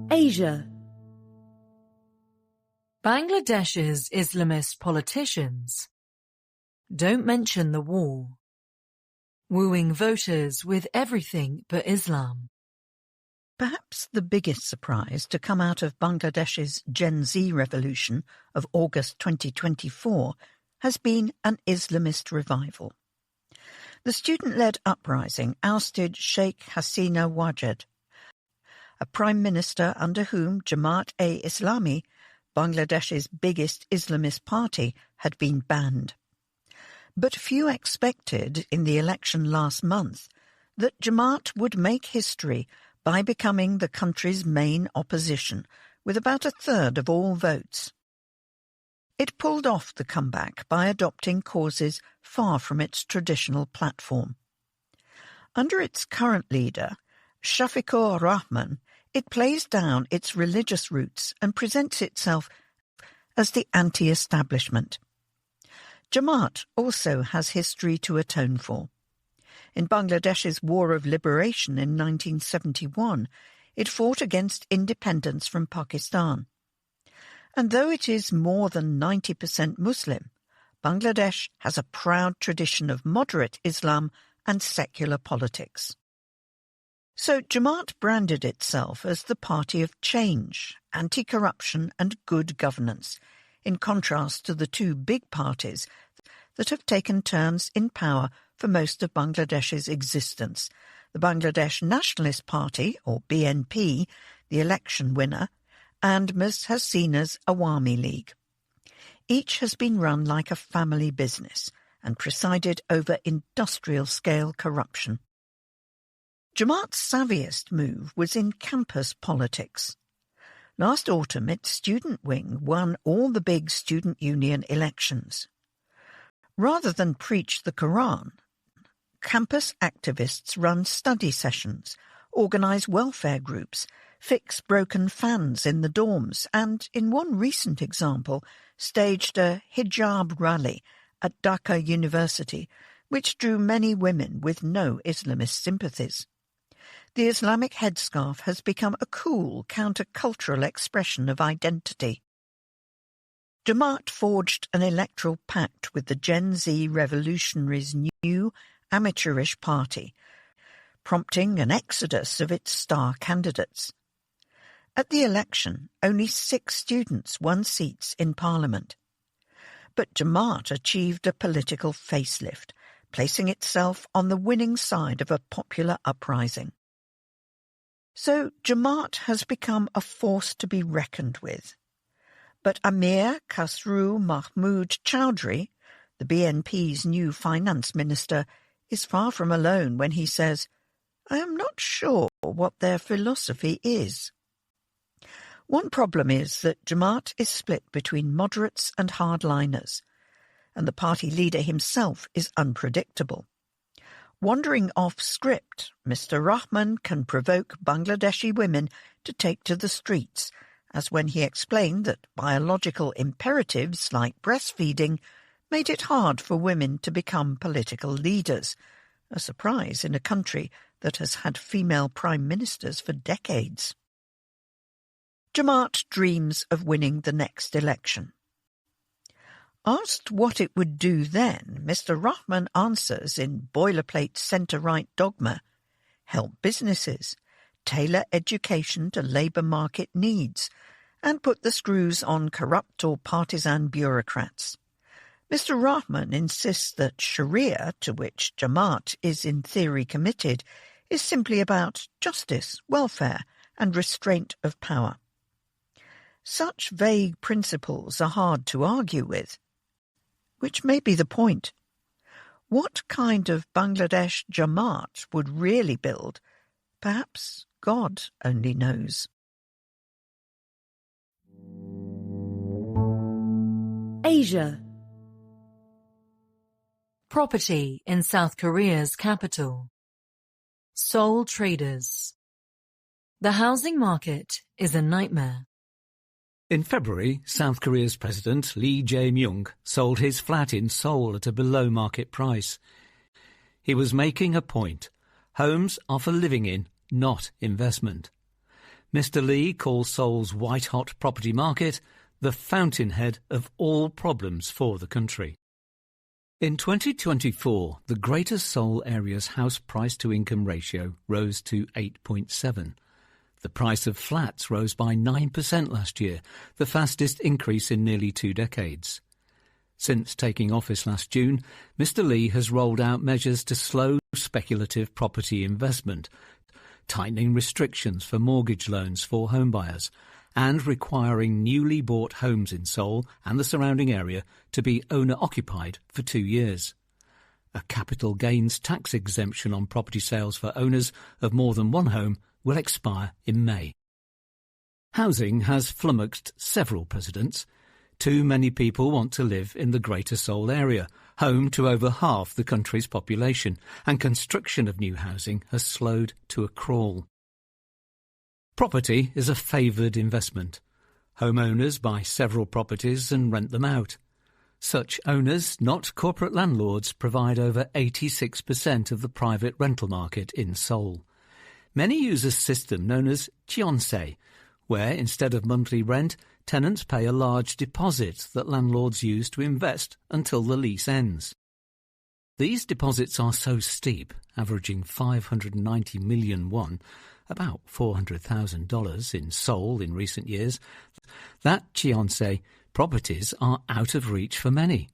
Asia. Bangladesh's Islamist politicians don't mention the war, wooing voters with everything but Islam. Perhaps the biggest surprise to come out of Bangladesh's Gen Z revolution of August 2024 has been an Islamist revival. The student-led uprising ousted Sheikh Hasina Wajid, a prime minister under whom Jamaat-e-Islami, Bangladesh's biggest Islamist party, had been banned. But few expected in the election last month that Jamaat would make history by becoming the country's main opposition, with about a third of all votes. It pulled off the comeback by adopting causes far from its traditional platform. Under its current leader, Shafiqur Rahman, it plays down its religious roots and presents itself as the anti-establishment. Jamaat also has history to atone for. In Bangladesh's War of Liberation in 1971, it fought against independence from Pakistan. And though it is more than 90% Muslim, Bangladesh has a proud tradition of moderate Islam and secular politics. So Jamaat branded itself as the party of change, anti-corruption and good governance, in contrast to the two big parties that have taken turns in power for most of Bangladesh's existence, the Bangladesh Nationalist Party, or BNP, the election winner, and Ms. Hasina's Awami League. Each has been run like a family business and presided over industrial-scale corruption. Jamaat's savviest move was in campus politics. Last autumn, its student wing won all the big student union elections. Rather than preach the Quran, campus activists run study sessions, organise welfare groups, fix broken fans in the dorms, and, in one recent example, staged a hijab rally at Dhaka University, which drew many women with no Islamist sympathies. The Islamic headscarf has become a cool counter-cultural expression of identity. Jamaat forged an electoral pact with the Gen Z revolutionaries' new amateurish party, prompting an exodus of its star candidates. At the election, only 6 students won seats in Parliament. But Jamaat achieved a political facelift, placing itself on the winning side of a popular uprising. So Jamaat has become a force to be reckoned with. But Amir Khasru Mahmood Chowdhury, the BNP's new finance minister, is far from alone when he says, "I am not sure what their philosophy is." One problem is that Jamaat is split between moderates and hardliners, and the party leader himself is unpredictable. Wandering off script, Mr. Rahman can provoke Bangladeshi women to take to the streets, as when he explained that biological imperatives like breastfeeding made it hard for women to become political leaders, a surprise in a country that has had female prime ministers for decades. Jamaat dreams of winning the next election. Asked what it would do then, Mr. Rahman answers in boilerplate centre-right dogma: help businesses, tailor education to labour market needs, and put the screws on corrupt or partisan bureaucrats. Mr. Rahman insists that Sharia, to which Jamaat is in theory committed, is simply about justice, welfare, and restraint of power. Such vague principles are hard to argue with, which may be the point. What kind of Bangladesh Jamaat would really build, perhaps God only knows. Asia. Property in South Korea's capital. Sole traders. The housing market is a nightmare. In February, South Korea's President Lee Jae-myung sold his flat in Seoul at a below-market price. He was making a point. Homes are for living in, not investment. Mr. Lee calls Seoul's white-hot property market the fountainhead of all problems for the country. In 2024, the Greater Seoul area's house price-to-income ratio rose to 8.7. The price of flats rose by 9% last year, the fastest increase in nearly 2 decades. Since taking office last June, Mr. Lee has rolled out measures to slow speculative property investment, tightening restrictions for mortgage loans for homebuyers, and requiring newly bought homes in Seoul and the surrounding area to be owner-occupied for 2 years. A capital gains tax exemption on property sales for owners of more than one home will expire in May. Housing has flummoxed several presidents. Too many people want to live in the Greater Seoul area, home to over half the country's population, and construction of new housing has slowed to a crawl. Property is a favoured investment. Homeowners buy several properties and rent them out. Such owners, not corporate landlords, provide over 86% of the private rental market in Seoul. Many use a system known as cheonse, where instead of monthly rent, tenants pay a large deposit that landlords use to invest until the lease ends. These deposits are so steep, averaging 590 million won, about $400,000 in Seoul in recent years, that cheonse properties are out of reach for many.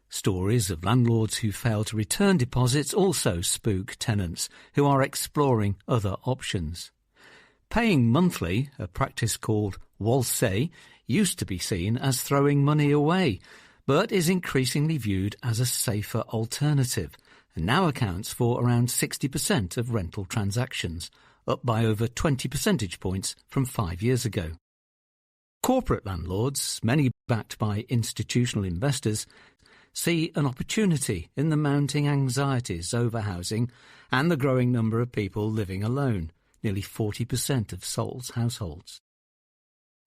Stories of landlords who fail to return deposits also spook tenants who are exploring other options. Paying monthly, a practice called walse, used to be seen as throwing money away, but is increasingly viewed as a safer alternative, and now accounts for around 60% of rental transactions, up by over 20 percentage points from 5 years ago. Corporate landlords, many backed by institutional investors, see an opportunity in the mounting anxieties over housing and the growing number of people living alone, nearly 40% of Seoul's households.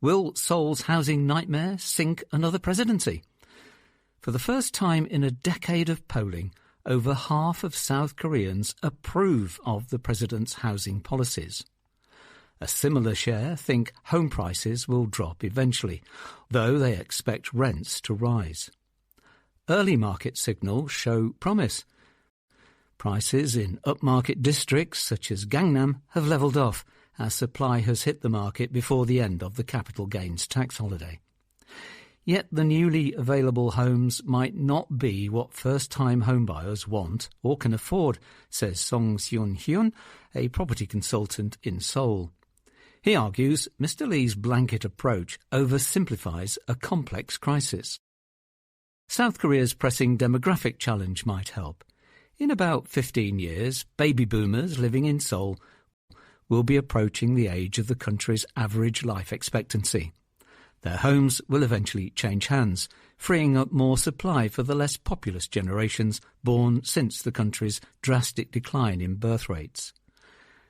Will Seoul's housing nightmare sink another presidency? For the first time in a decade of polling, over half of South Koreans approve of the president's housing policies. A similar share think home prices will drop eventually, though they expect rents to rise. Early market signals show promise. Prices in upmarket districts such as Gangnam have levelled off as supply has hit the market before the end of the capital gains tax holiday. Yet the newly available homes might not be what first-time homebuyers want or can afford, says Song Seon-hyun, a property consultant in Seoul. He argues Mr. Lee's blanket approach oversimplifies a complex crisis. South Korea's pressing demographic challenge might help. In about 15 years, baby boomers living in Seoul will be approaching the age of the country's average life expectancy. Their homes will eventually change hands, freeing up more supply for the less populous generations born since the country's drastic decline in birth rates.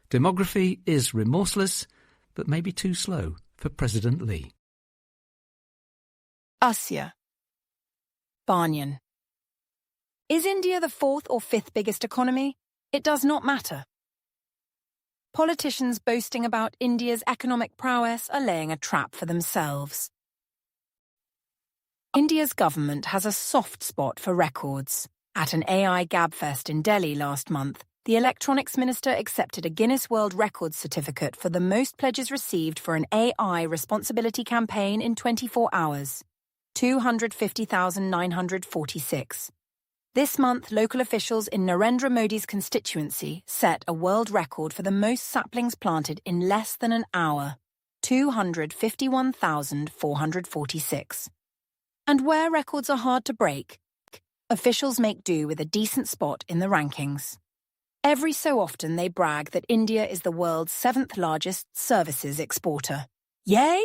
Demography is remorseless, but maybe too slow for President Lee. Asya. Banyan. Is India the 4th or 5th biggest economy? It does not matter. Politicians boasting about India's economic prowess are laying a trap for themselves. India's government has a soft spot for records. At an AI gabfest in Delhi last month, the electronics minister accepted a Guinness World Records certificate for the most pledges received for an AI responsibility campaign in 24 hours, 250,946. This month, local officials in Narendra Modi's constituency set a world record for the most saplings planted in less than an hour, 251,446. And where records are hard to break, officials make do with a decent spot in the rankings. Every so often they brag that India is the world's 7th largest services exporter. Yay?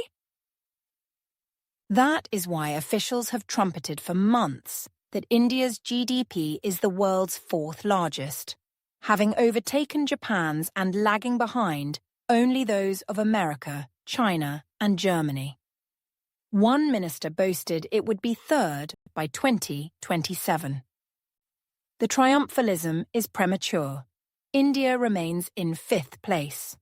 That is why officials have trumpeted for months that India's GDP is the world's 4th largest, having overtaken Japan's and lagging behind only those of America, China, and Germany. One minister boasted it would be 3rd by 2027. The triumphalism is premature. India remains in 5th place.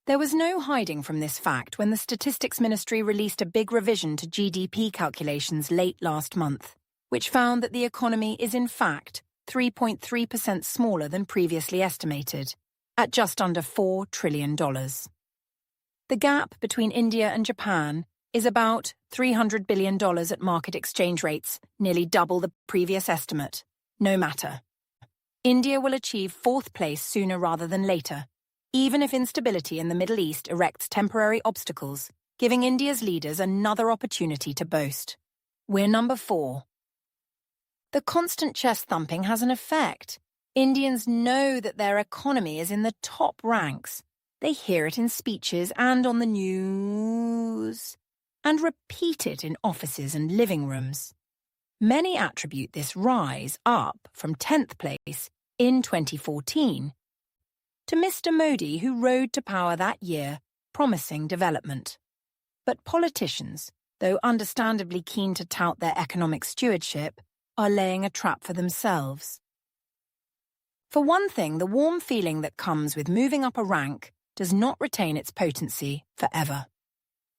There was no hiding from this fact when the Statistics Ministry released a big revision to GDP calculations late last month, which found that the economy is in fact 3.3% smaller than previously estimated, at just under $4 trillion. The gap between India and Japan is about $300 billion at market exchange rates, nearly double the previous estimate. No matter. India will achieve fourth place sooner rather than later, even if instability in the Middle East erects temporary obstacles, giving India's leaders another opportunity to boast. We're number 4. The constant chest thumping has an effect. Indians know that their economy is in the top ranks. They hear it in speeches and on the news, and repeat it in offices and living rooms. Many attribute this rise up from 10th place in 2014 to Mr. Modi, who rode to power that year, promising development. But politicians, though understandably keen to tout their economic stewardship, are laying a trap for themselves. For one thing, the warm feeling that comes with moving up a rank does not retain its potency forever.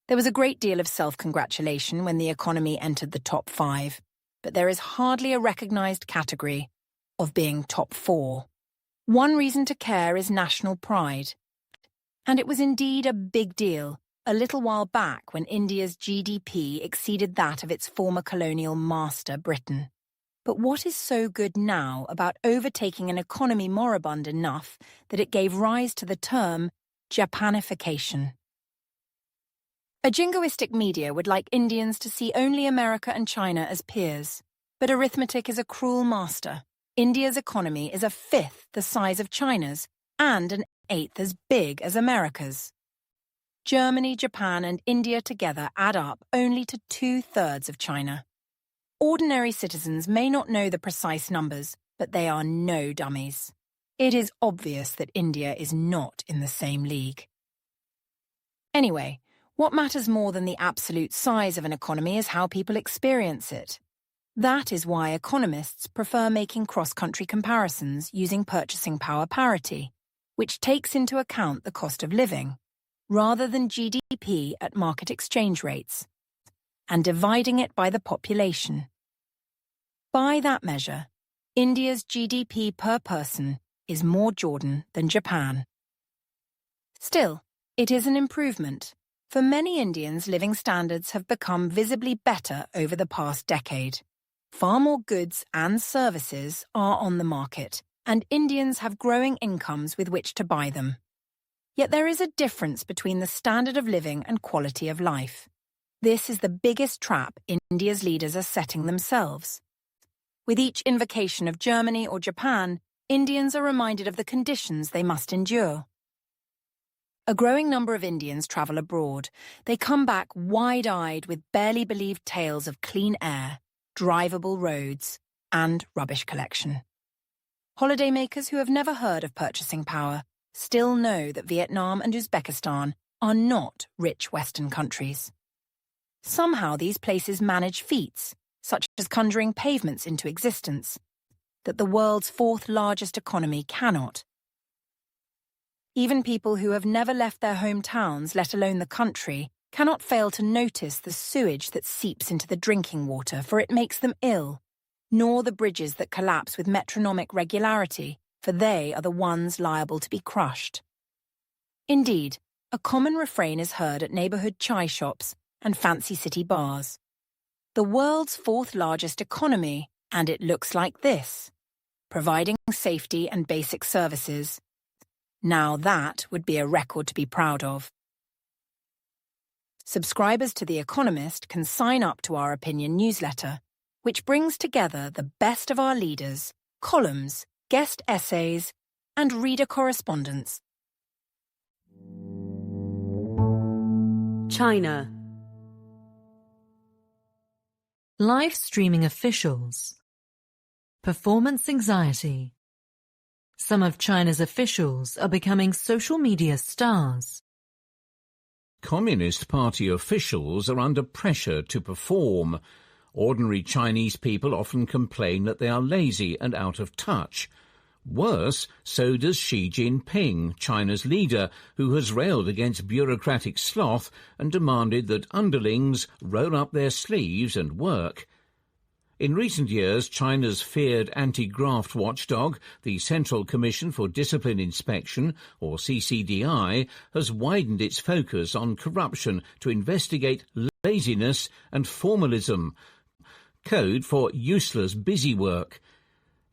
There was a great deal of self-congratulation when the economy entered the top 5, but there is hardly a recognised category of being top 4. One reason to care is national pride. And it was indeed a big deal a little while back when India's GDP exceeded that of its former colonial master, Britain. But what is so good now about overtaking an economy moribund enough that it gave rise to the term Japanification? A jingoistic media would like Indians to see only America and China as peers. But arithmetic is a cruel master. India's economy is 1/5 the size of China's and 1/8 as big as America's. Germany, Japan and India together add up only to 2/3 of China. Ordinary citizens may not know the precise numbers, but they are no dummies. It is obvious that India is not in the same league. Anyway, what matters more than the absolute size of an economy is how people experience it. That is why economists prefer making cross-country comparisons using purchasing power parity, which takes into account the cost of living, rather than GDP at market exchange rates, and dividing it by the population. By that measure, India's GDP per person is more Jordan than Japan. Still, it is an improvement. For many Indians, living standards have become visibly better over the past decade. Far more goods and services are on the market, and Indians have growing incomes with which to buy them. Yet there is a difference between the standard of living and quality of life. This is the biggest trap India's leaders are setting themselves. With each invocation of Germany or Japan, Indians are reminded of the conditions they must endure. A growing number of Indians travel abroad. They come back wide-eyed with barely believed tales of clean air, drivable roads, and rubbish collection. Holidaymakers who have never heard of purchasing power still know that Vietnam and Uzbekistan are not rich Western countries. Somehow these places manage feats, such as conjuring pavements into existence, that the world's 4th largest economy cannot. Even people who have never left their hometowns, let alone the country, cannot fail to notice the sewage that seeps into the drinking water, for it makes them ill, nor the bridges that collapse with metronomic regularity, for they are the ones liable to be crushed. Indeed, a common refrain is heard at neighbourhood chai shops and fancy city bars. The world's 4th largest economy, and it looks like this, providing safety and basic services. Now that would be a record to be proud of. Subscribers to The Economist can sign up to our opinion newsletter, which brings together the best of our leaders, columns, guest essays, and reader correspondence. China. Live streaming officials. Performance anxiety. Some of China's officials are becoming social media stars. Communist Party officials are under pressure to perform. Ordinary Chinese people often complain that they are lazy and out of touch, Worse, so does Xi Jinping, China's leader, who has railed against bureaucratic sloth and demanded that underlings roll up their sleeves and work. In recent years, China's feared anti-graft watchdog, the Central Commission for Discipline Inspection, or CCDI, has widened its focus on corruption to investigate laziness and formalism, code for useless busy work.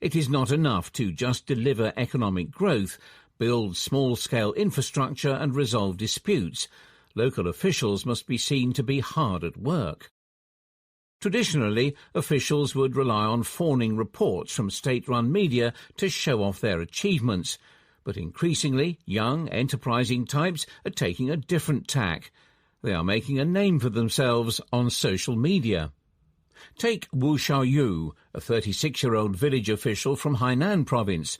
It is not enough to just deliver economic growth, build small-scale infrastructure and resolve disputes. Local officials must be seen to be hard at work. Traditionally, officials would rely on fawning reports from state-run media to show off their achievements, but increasingly, young, enterprising types are taking a different tack. They are making a name for themselves on social media. Take Wu Xiaoyu, a 36-year-old village official from Hainan province.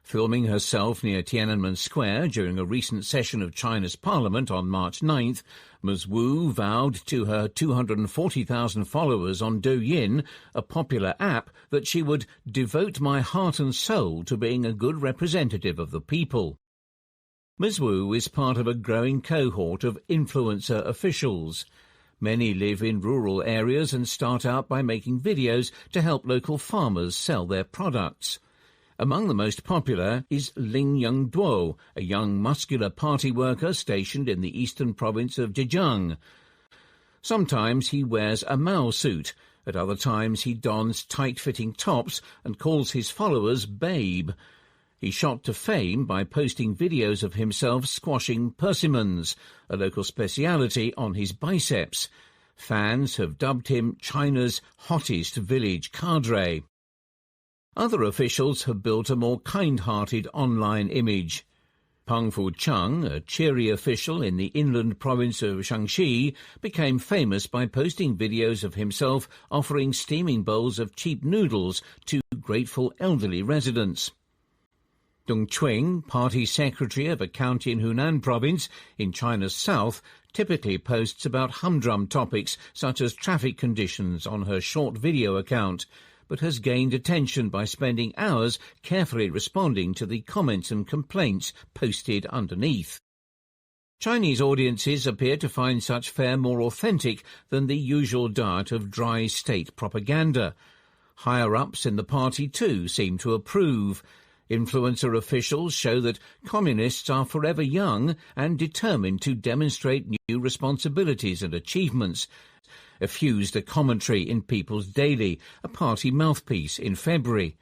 Filming herself near Tiananmen Square during a recent session of China's parliament on March 9th, Ms. Wu vowed to her 240,000 followers on Douyin, a popular app, that she would devote my heart and soul to being a good representative of the people. Ms. Wu is part of a growing cohort of influencer officials. Many live in rural areas and start out by making videos to help local farmers sell their products. Among the most popular is Ling Yongduo, a young muscular party worker stationed in the eastern province of Zhejiang. Sometimes he wears a Mao suit. At other times he dons tight-fitting tops and calls his followers babe. He shot to fame by posting videos of himself squashing persimmons, a local speciality, on his biceps. Fans have dubbed him China's hottest village cadre. Other officials have built a more kind-hearted online image. Peng Fu-cheng, a cheery official in the inland province of Shaanxi, became famous by posting videos of himself offering steaming bowls of cheap noodles to grateful elderly residents. Deng Chuing, party secretary of a county in Hunan province in China's south, typically posts about humdrum topics such as traffic conditions on her short video account, but has gained attention by spending hours carefully responding to the comments and complaints posted underneath. Chinese audiences appear to find such fare more authentic than the usual diet of dry state propaganda. Higher-ups in the party, too, seem to approve. Influencer officials show that communists are forever young and determined to demonstrate new responsibilities and achievements. Effused a commentary in People's Daily, a party mouthpiece, in February.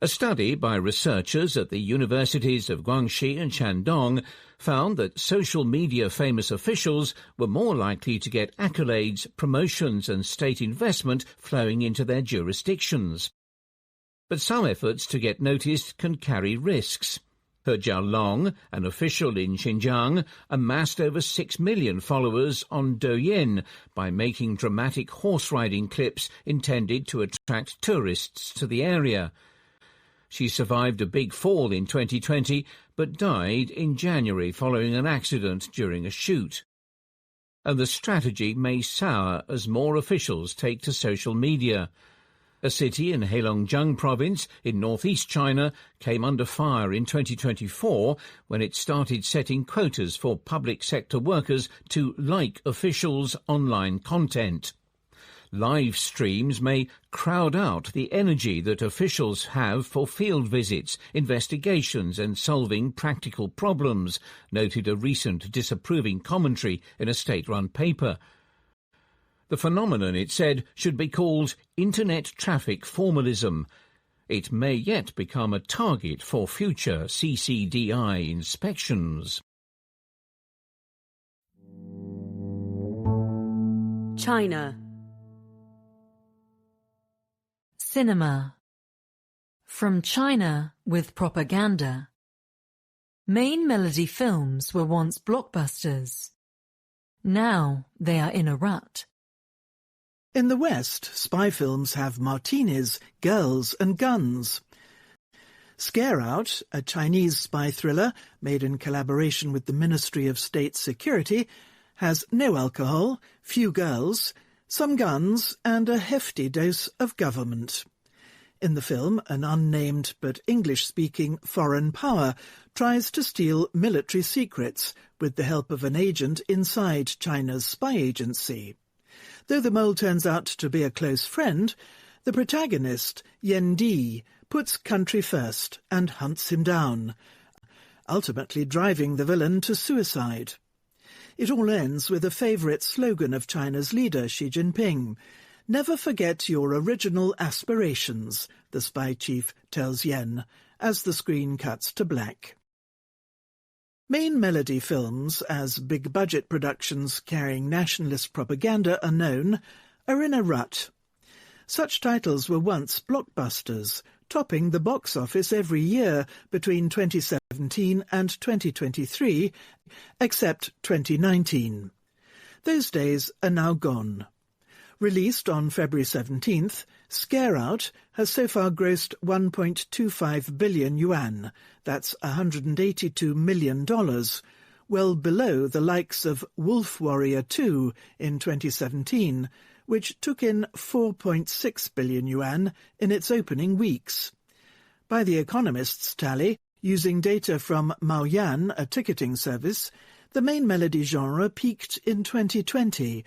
A study by researchers at the universities of Guangxi and Shandong found that social media famous officials were more likely to get accolades, promotions and state investment flowing into their jurisdictions. But some efforts to get noticed can carry risks. He Jialong, an official in Xinjiang, amassed over 6 million followers on Douyin by making dramatic horse-riding clips intended to attract tourists to the area. She survived a big fall in 2020, but died in January following an accident during a shoot. And the strategy may sour as more officials take to social media. A city in Heilongjiang province in northeast China came under fire in 2024 when it started setting quotas for public sector workers to like officials' online content. Live streams may crowd out the energy that officials have for field visits, investigations and solving practical problems, noted a recent disapproving commentary in a state-run paper. The phenomenon, it said, should be called Internet traffic formalism. It may yet become a target for future CCDI inspections. China. Cinema. From China with propaganda. Main melody films were once blockbusters. Now they are in a rut. In the West, spy films have martinis, girls and guns. Scare Out, a Chinese spy thriller made in collaboration with the Ministry of State Security, has no alcohol, few girls, some guns and a hefty dose of government. In the film, an unnamed but English-speaking foreign power tries to steal military secrets with the help of an agent inside China's spy agency. Though the mole turns out to be a close friend, the protagonist, Yen Di, puts country first and hunts him down, ultimately driving the villain to suicide. It all ends with a favourite slogan of China's leader, Xi Jinping. "Never forget your original aspirations," the spy chief tells Yen, as the screen cuts to black. Main melody films, as big-budget productions carrying nationalist propaganda are known, are in a rut. Such titles were once blockbusters, topping the box office every year between 2017 and 2023, except 2019. Those days are now gone. Released on February 17th, Scare Out has so far grossed 1.25 billion yuan, that's $182 million, well below the likes of Wolf Warrior 2 in 2017, which took in 4.6 billion yuan in its opening weeks. By the Economist's tally, using data from Maoyan, a ticketing service, the main melody genre peaked in 2020,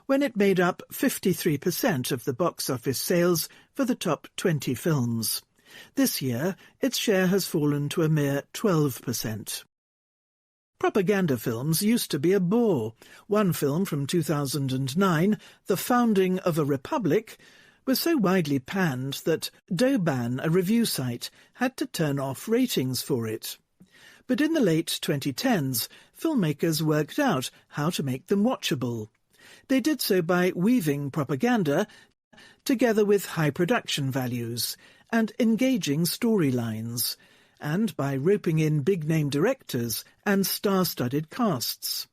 when it made up 53% of the box office sales for the top 20 films. This year, its share has fallen to a mere 12%. Propaganda films used to be a bore. One film from 2009, The Founding of a Republic, was so widely panned that Douban, a review site, had to turn off ratings for it. But in the late 2010s, filmmakers worked out how to make them watchable. They did so by weaving propaganda together with high production values and engaging storylines, and by roping in big-name directors and star-studded casts.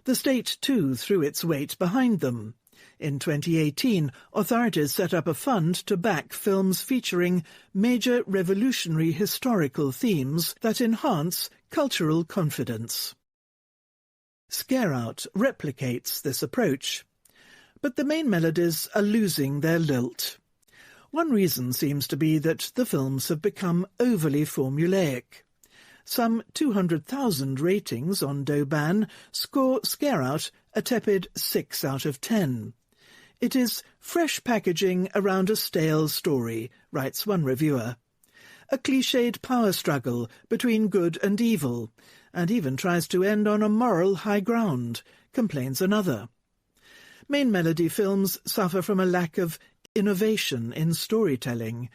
The state, too, threw its weight behind them. In 2018, authorities set up a fund to back films featuring major revolutionary historical themes that enhance cultural confidence. Scare Out replicates this approach, but the main melodies are losing their lilt. One reason seems to be that the films have become overly formulaic. Some 200,000 ratings on Douban score Scare Out a tepid 6 out of 10. It is fresh packaging around a stale story, writes one reviewer. A cliched power struggle between good and evil, and even tries to end on a moral high ground, complains another. Main melody films suffer from a lack of innovation in storytelling,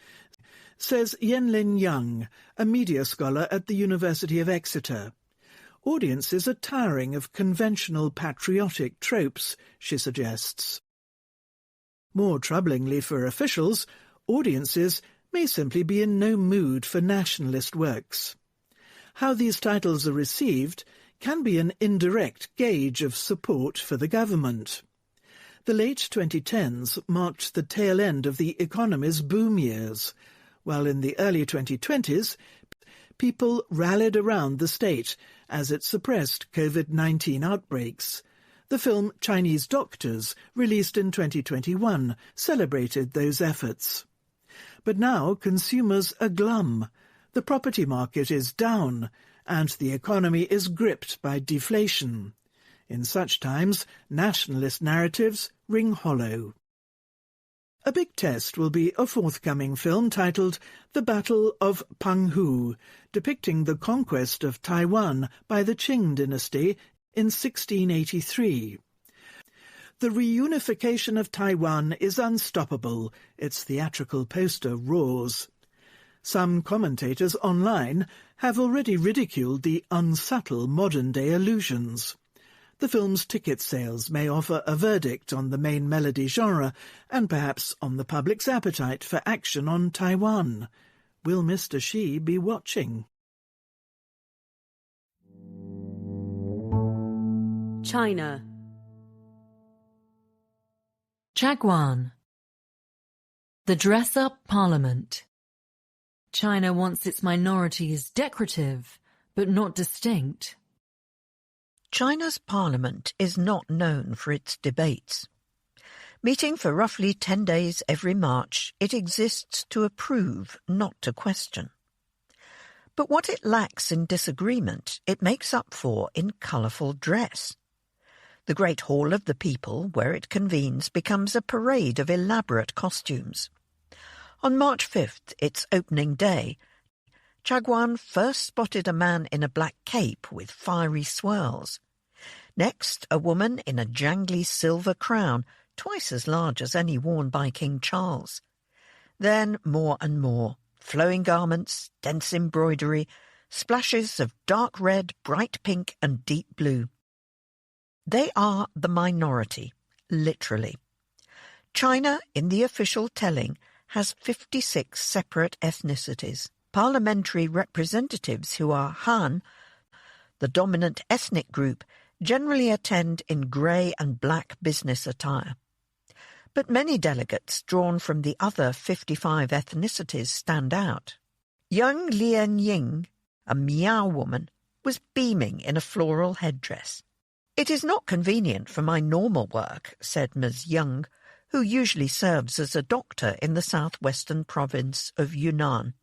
says Yenlin Young, a media scholar at the University of Exeter. Audiences are tiring of conventional patriotic tropes, she suggests. More troublingly for officials, audiences may simply be in no mood for nationalist works. How these titles are received can be an indirect gauge of support for the government. The late 2010s marked the tail end of the economy's boom years, while in the early 2020s, people rallied around the state as it suppressed COVID-19 outbreaks. The film Chinese Doctors, released in 2021, celebrated those efforts. But now consumers are glum, the property market is down, and the economy is gripped by deflation. In such times, nationalist narratives ring hollow. A big test will be a forthcoming film titled The Battle of Penghu, depicting the conquest of Taiwan by the Qing dynasty in 1683. The reunification of Taiwan is unstoppable, its theatrical poster roars. Some commentators online have already ridiculed the unsubtle modern-day allusions. The film's ticket sales may offer a verdict on the main melody genre and perhaps on the public's appetite for action on Taiwan. Will Mr. Xi be watching? China. Chagwan. The dress-up parliament. China wants its minorities decorative, but not distinct. China's parliament is not known for its debates. Meeting for roughly 10 days every March, it exists to approve, not to question. But what it lacks in disagreement, it makes up for in colourful dress. The Great Hall of the People, where it convenes, becomes a parade of elaborate costumes. On March 5th, its opening day, Chagwan first spotted a man in a black cape with fiery swirls. Next, a woman in a jangly silver crown, twice as large as any worn by King Charles. Then more and more, flowing garments, dense embroidery, splashes of dark red, bright pink and deep blue. They are the minority, literally. China, in the official telling, has 56 separate ethnicities. Parliamentary representatives who are Han, the dominant ethnic group, generally attend in grey and black business attire. But many delegates drawn from the other 55 ethnicities stand out. Young Lian Ying, a Miao woman, was beaming in a floral headdress. "It is not convenient for my normal work," said Ms. Young, who usually serves as a doctor in the southwestern province of Yunnan.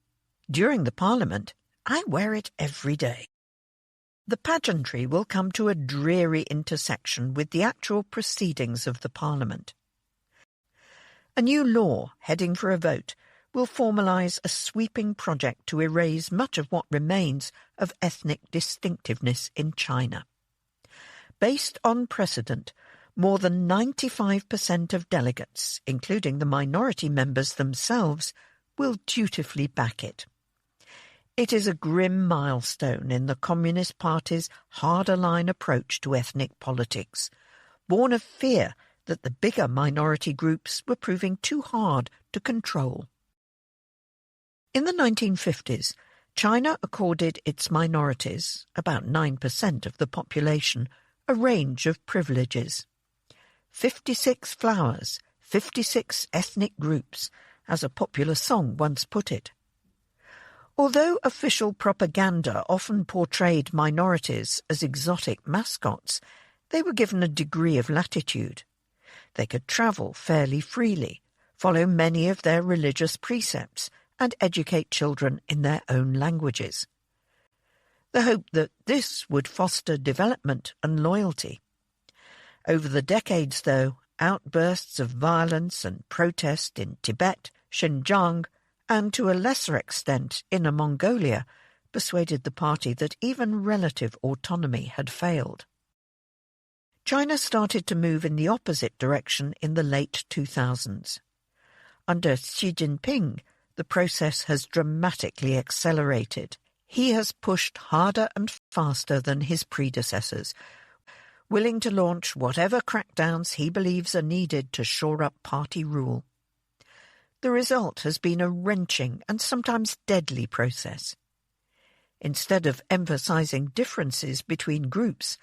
"During the Parliament, I wear it every day." The pageantry will come to a dreary intersection with the actual proceedings of the Parliament. A new law, heading for a vote, will formalise a sweeping project to erase much of what remains of ethnic distinctiveness in China. Based on precedent, more than 95% of delegates, including the minority members themselves, will dutifully back it. It is a grim milestone in the Communist Party's harder-line approach to ethnic politics, born of fear that the bigger minority groups were proving too hard to control. In the 1950s, China accorded its minorities, about 9% of the population, a range of privileges. 56 flowers, 56 ethnic groups, as a popular song once put it. Although official propaganda often portrayed minorities as exotic mascots, they were given a degree of latitude. They could travel fairly freely, follow many of their religious precepts, and educate children in their own languages. The hope that this would foster development and loyalty. Over the decades, though, outbursts of violence and protest in Tibet, Xinjiang, and to a lesser extent Inner Mongolia, persuaded the party that even relative autonomy had failed. China started to move in the opposite direction in the late 2000s. Under Xi Jinping, the process has dramatically accelerated. He has pushed harder and faster than his predecessors, willing to launch whatever crackdowns he believes are needed to shore up party rule. The result has been a wrenching and sometimes deadly process. Instead of emphasizing differences between groups,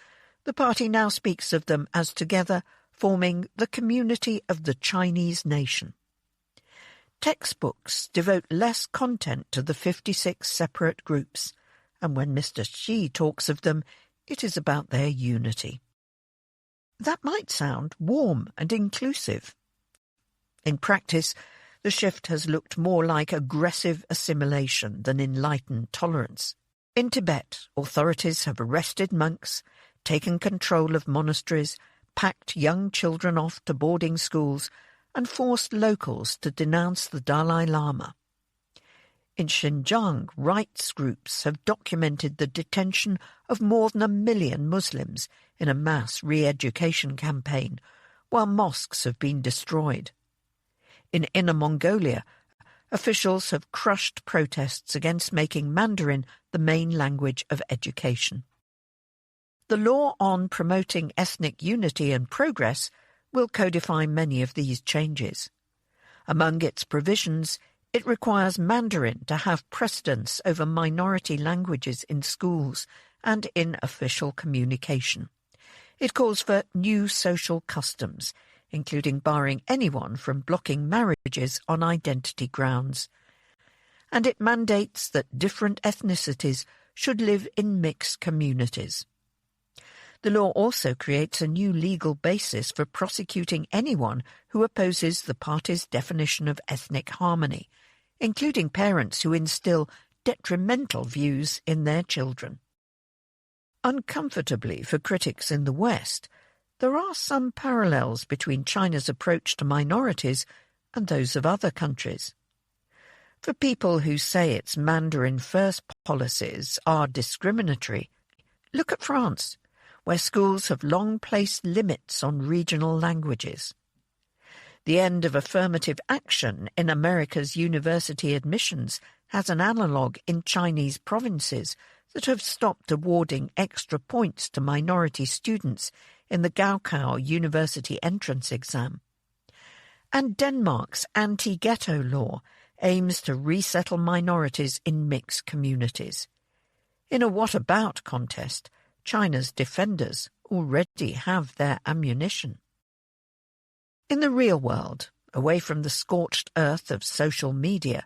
the party now speaks of them as together forming the community of the Chinese nation. Textbooks devote less content to the 56 separate groups, and when Mr. Xi talks of them, it is about their unity. That might sound warm and inclusive. In practice, the shift has looked more like aggressive assimilation than enlightened tolerance. In Tibet, authorities have arrested monks, taken control of monasteries, packed young children off to boarding schools, and forced locals to denounce the Dalai Lama. In Xinjiang, rights groups have documented the detention of more than 1 million Muslims in a mass re-education campaign, while mosques have been destroyed. In Inner Mongolia, officials have crushed protests against making Mandarin the main language of education. The law on promoting ethnic unity and progress will codify many of these changes. Among its provisions, it requires Mandarin to have precedence over minority languages in schools and in official communication. It calls for new social customs, including barring anyone from blocking marriages on identity grounds. And it mandates that different ethnicities should live in mixed communities. The law also creates a new legal basis for prosecuting anyone who opposes the party's definition of ethnic harmony, including parents who instill detrimental views in their children. Uncomfortably for critics in the West, there are some parallels between China's approach to minorities and those of other countries. For people who say its Mandarin-first policies are discriminatory, look at France, where schools have long placed limits on regional languages. The end of affirmative action in America's university admissions has an analogue in Chinese provinces that have stopped awarding extra points to minority students in the Gaokao University entrance exam. And Denmark's anti-ghetto law aims to resettle minorities in mixed communities. In a what about contest, China's defenders already have their ammunition. In the real world, away from the scorched earth of social media,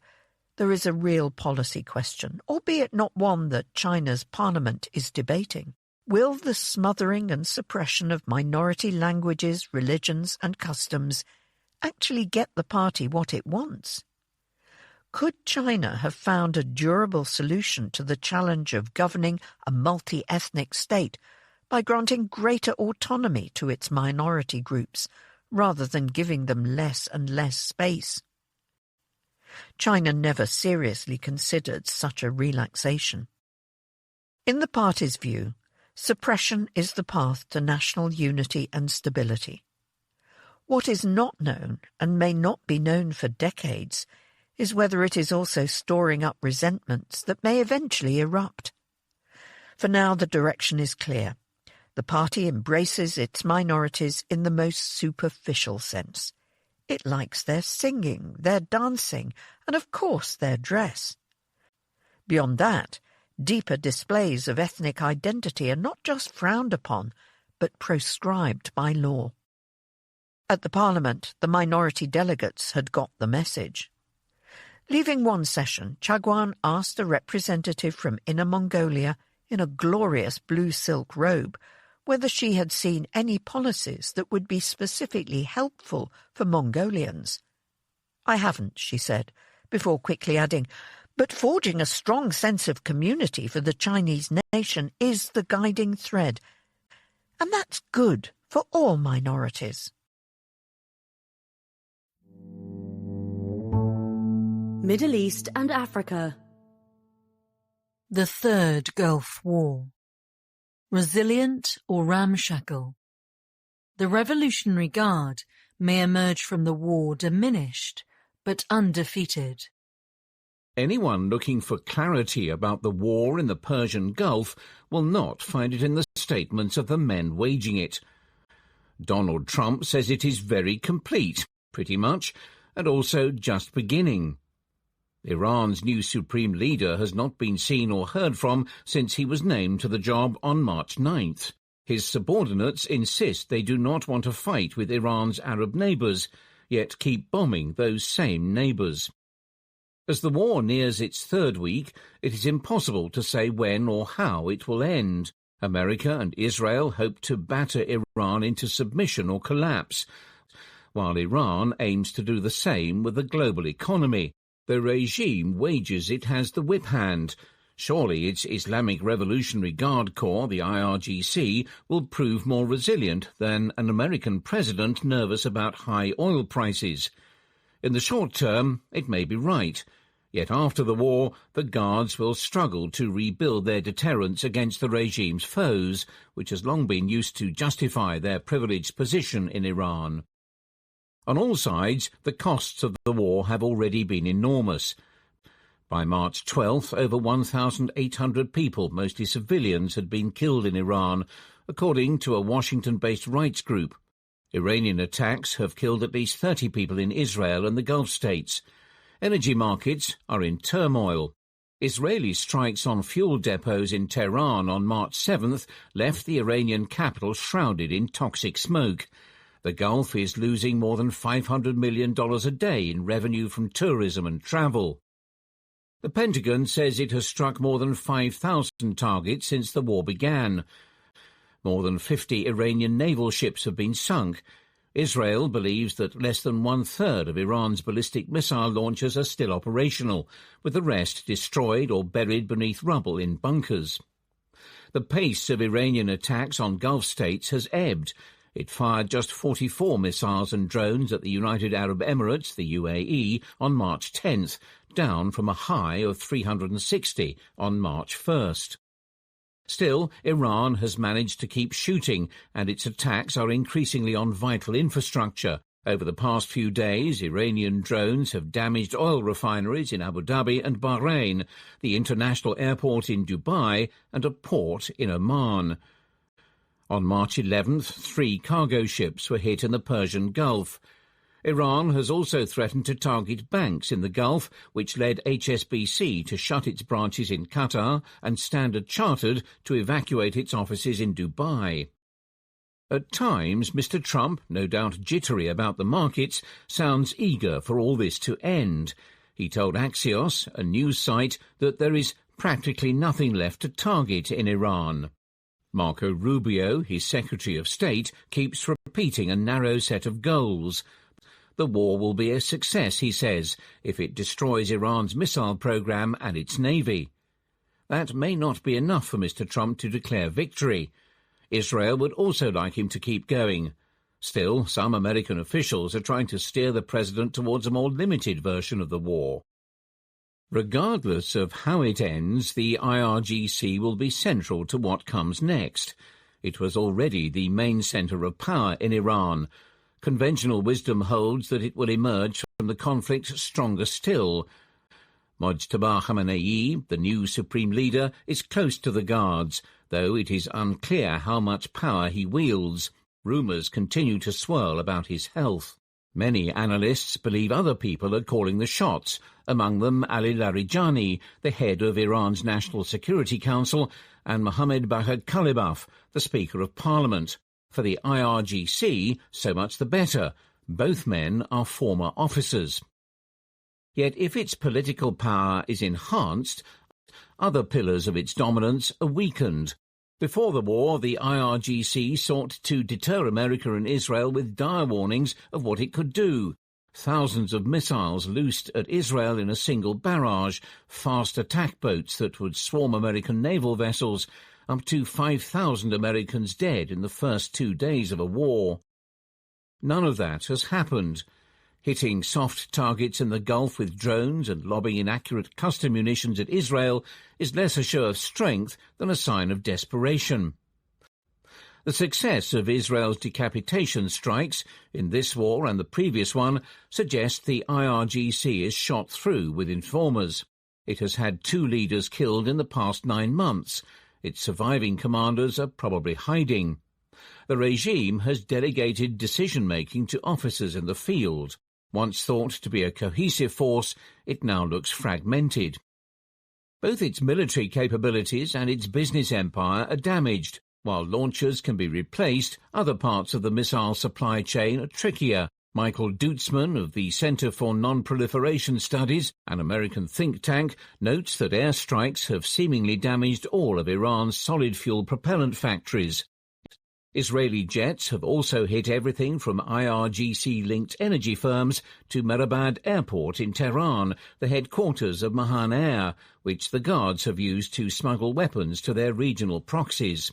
there is a real policy question, albeit not one that China's parliament is debating. Will the smothering and suppression of minority languages, religions and customs actually get the party what it wants? Could China have found a durable solution to the challenge of governing a multi-ethnic state by granting greater autonomy to its minority groups rather than giving them less and less space? China never seriously considered such a relaxation. In the party's view, suppression is the path to national unity and stability. What is not known, and may not be known for decades, is whether it is also storing up resentments that may eventually erupt. For now, the direction is clear. The party embraces its minorities in the most superficial sense. It likes their singing, their dancing, and of course their dress. Beyond that, deeper displays of ethnic identity are not just frowned upon, but proscribed by law. At the Parliament, the minority delegates had got the message. Leaving one session, Chagwan asked a representative from Inner Mongolia in a glorious blue silk robe whether she had seen any policies that would be specifically helpful for Mongolians. "I haven't," she said, before quickly adding, "but forging a strong sense of community for the Chinese nation is the guiding thread, and that's good for all minorities." Middle East and Africa. The Third Gulf War. Resilient or ramshackle? The Revolutionary Guard may emerge from the war diminished, but undefeated. Anyone looking for clarity about the war in the Persian Gulf will not find it in the statements of the men waging it. Donald Trump says it is very complete, pretty much, and also just beginning. Iran's new supreme leader has not been seen or heard from since he was named to the job on March 9th. His subordinates insist they do not want to fight with Iran's Arab neighbours, yet keep bombing those same neighbours. As the war nears its third week, it is impossible to say when or how it will end. America and Israel hope to batter Iran into submission or collapse, while Iran aims to do the same with the global economy. The regime wages it has the whip hand. Surely its Islamic Revolutionary Guard Corps, the IRGC, will prove more resilient than an American president nervous about high oil prices. In the short term, it may be right. Yet after the war, the Guards will struggle to rebuild their deterrence against the regime's foes, which has long been used to justify their privileged position in Iran. On all sides, the costs of the war have already been enormous. By March 12th, over 1,800 people, mostly civilians, had been killed in Iran, according to a Washington-based rights group. Iranian attacks have killed at least 30 people in Israel and the Gulf states. Energy markets are in turmoil. Israeli strikes on fuel depots in Tehran on March 7th left the Iranian capital shrouded in toxic smoke. The Gulf is losing more than $500 million a day in revenue from tourism and travel. The Pentagon says it has struck more than 5,000 targets since the war began. More than 50 Iranian naval ships have been sunk. Israel believes that less than one-third of Iran's ballistic missile launchers are still operational, with the rest destroyed or buried beneath rubble in bunkers. The pace of Iranian attacks on Gulf states has ebbed. It fired just 44 missiles and drones at the United Arab Emirates, the UAE, on March 10th, down from a high of 360 on March 1st. Still, Iran has managed to keep shooting, and its attacks are increasingly on vital infrastructure. Over the past few days, Iranian drones have damaged oil refineries in Abu Dhabi and Bahrain, the international airport in Dubai, and a port in Oman. On March 11th, 3 cargo ships were hit in the Persian Gulf. Iran has also threatened to target banks in the Gulf, which led HSBC to shut its branches in Qatar and Standard Chartered to evacuate its offices in Dubai. At times, Mr. Trump, no doubt jittery about the markets, sounds eager for all this to end. He told Axios, a news site, that there is practically nothing left to target in Iran. Marco Rubio, his Secretary of State, keeps repeating a narrow set of goals. The war will be a success, he says, if it destroys Iran's missile program and its navy. That may not be enough for Mr. Trump to declare victory. Israel would also like him to keep going. Still, some American officials are trying to steer the president towards a more limited version of the war. Regardless of how it ends, the IRGC will be central to what comes next. It was already the main centre of power in Iran. Conventional wisdom holds that it will emerge from the conflict stronger still. Mojtaba Khamenei, the new supreme leader, is close to the guards, though it is unclear how much power he wields. Rumours continue to swirl about his health. Many analysts believe other people are calling the shots, among them Ali Larijani, the head of Iran's National Security Council, and Mohammad Bagher Kalibaf, the Speaker of Parliament. For the IRGC, so much the better. Both men are former officers. Yet if its political power is enhanced, other pillars of its dominance are weakened. Before the war, the IRGC sought to deter America and Israel with dire warnings of what it could do. Thousands of missiles loosed at Israel in a single barrage, fast attack boats that would swarm American naval vessels, up to 5,000 Americans dead in the first 2 days of a war. None of that has happened. Hitting soft targets in the Gulf with drones and lobbing inaccurate cluster munitions at Israel is less a show of strength than a sign of desperation. The success of Israel's decapitation strikes in this war and the previous one suggests the IRGC is shot through with informers. It has had 2 leaders killed in the past 9 months. Its surviving commanders are probably hiding. The regime has delegated decision-making to officers in the field. Once thought to be a cohesive force, it now looks fragmented. Both its military capabilities and its business empire are damaged. While launchers can be replaced, other parts of the missile supply chain are trickier. Michael Dutzman of the Center for Non-Proliferation Studies, an American think tank, notes that airstrikes have seemingly damaged all of Iran's solid-fuel propellant factories. Israeli jets have also hit everything from IRGC-linked energy firms to Mehrabad Airport in Tehran, the headquarters of Mahan Air, which the guards have used to smuggle weapons to their regional proxies.